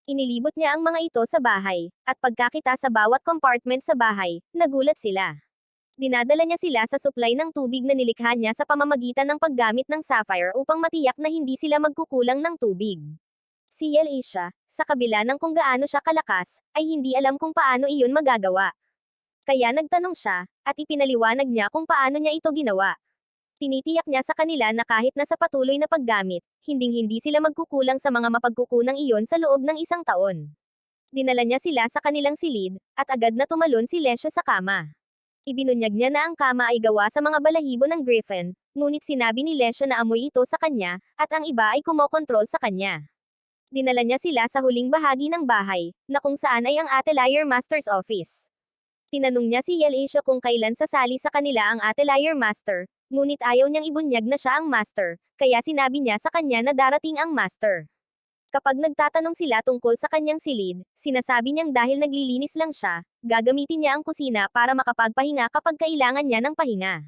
Inilibot niya ang mga ito sa bahay, at pagkakita sa bawat compartment sa bahay, nagulat sila. Dinadala niya sila sa supply ng tubig na nilikha niya sa pamamagitan ng paggamit ng sapphire upang matiyak na hindi sila magkukulang ng tubig. Si Alicia, sa kabila ng kung gaano siya kalakas, ay hindi alam kung paano iyon magagawa. Kaya nagtanong siya, at ipinaliwanag niya kung paano niya ito ginawa. Tinitiyak niya sa kanila na kahit na sa patuloy na paggamit, hinding-hindi sila magkukulang sa mga mapagkukunang iyon sa loob ng isang taon. Dinala niya sila sa kanilang silid, at agad na tumalon si Lesha sa kama. Ibinunyag niya na ang kama ay gawa sa mga balahibo ng griffin, ngunit sinabi ni Lesha na amoy ito sa kanya, at ang iba ay kumokontrol sa kanya. Dinala niya sila sa huling bahagi ng bahay, na kung saan ay ang Atelier Master's office. Tinanong niya si Alicia kung kailan sasali sa kanila ang Atelier Master, ngunit ayaw niyang ibunyag na siya ang Master, kaya sinabi niya sa kanya na darating ang Master. Kapag nagtatanong sila tungkol sa kanyang silid, sinasabi niyang dahil naglilinis lang siya, gagamitin niya ang kusina para makapagpahinga kapag kailangan niya ng pahinga.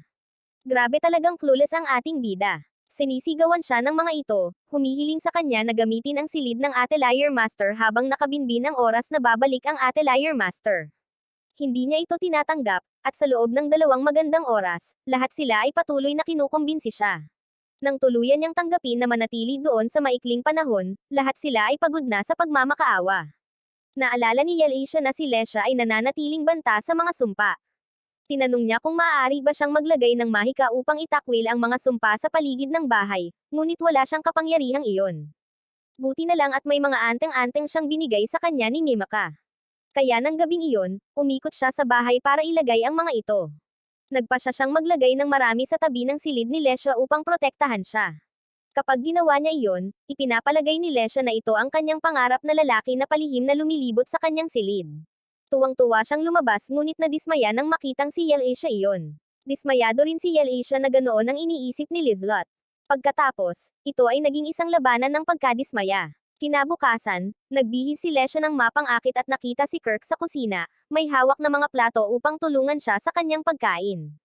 Grabe talagang clueless ang ating bida. Sinisigawan siya ng mga ito, humihiling sa kanya na gamitin ang silid ng Atelier Master habang nakabinbin ang oras na babalik ang Atelier Master. Hindi niya ito tinatanggap, at sa loob ng 2 magandang oras, lahat sila ay patuloy na kinukumbinsi siya. Nang tuluyan niyang tanggapin na manatili doon sa maikling panahon, lahat sila ay pagod na sa pagmamakaawa. Naalala ni Alicia na si Lesha ay nananatiling banta sa mga sumpa. Tinanong niya kung maaari ba siyang maglagay ng mahika upang itakwil ang mga sumpa sa paligid ng bahay, ngunit wala siyang kapangyarihang iyon. Buti na lang at may mga anteng-anteng siyang binigay sa kanya ni Mimaka. Kaya ng gabing iyon, umikot siya sa bahay para ilagay ang mga ito. Nagpasya siyang maglagay ng marami sa tabi ng silid ni Lesha upang protektahan siya. Kapag ginawa niya iyon, ipinapalagay ni Lesha na ito ang kanyang pangarap na lalaki na palihim na lumilibot sa kanyang silid. Tuwang-tuwa siyang lumabas ngunit nadismaya nang makitang si Alicia iyon. Dismayado rin si Alicia na ganoon ang iniisip ni Lizlot. Pagkatapos, ito ay naging isang labanan ng pagkadismaya. Kinabukasan, nagbihis si Lesha ng mapang-akit at nakita si Kirk sa kusina, may hawak na mga plato upang tulungan siya sa kanyang pagkain.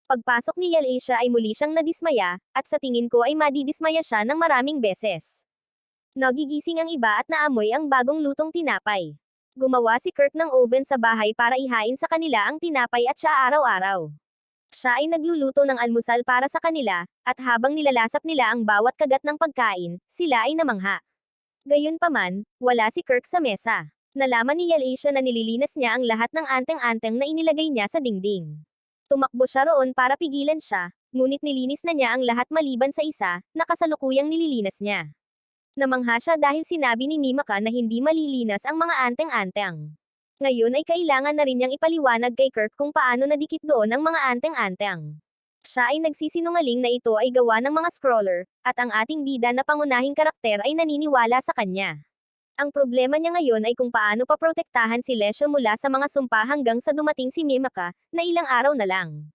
Pagpasok ni Alicia ay muli siyang nadismaya, at sa tingin ko ay madidismaya siya ng maraming beses. Nagigising ang iba at naamoy ang bagong lutong tinapay. Gumawa si Kirk ng oven sa bahay para ihain sa kanila ang tinapay at siya araw-araw. Siya ay nagluluto ng almusal para sa kanila, at habang nilalasap nila ang bawat kagat ng pagkain, sila ay namangha. Gayunpaman, wala si Kirk sa mesa. Nalaman ni Alicia na nililinas niya ang lahat ng anteng-anteng na inilagay niya sa dingding. Tumakbo siya roon para pigilan siya, ngunit nilinis na niya ang lahat maliban sa isa, na kasalukuyang nililinas niya. Namangha siya dahil sinabi ni Mimaka na hindi malilinas ang mga anteng-anteng. Ngayon ay kailangan na rin niyang ipaliwanag kay Kirk kung paano nadikit doon ang mga anteng-anteng. Siya ay nagsisinungaling na ito ay gawa ng mga scroller, at ang ating bida na pangunahing karakter ay naniniwala sa kanya. Ang problema niya ngayon ay kung paano paprotektahan si Lesha mula sa mga sumpa hanggang sa dumating si Mimaka, na ilang araw na lang.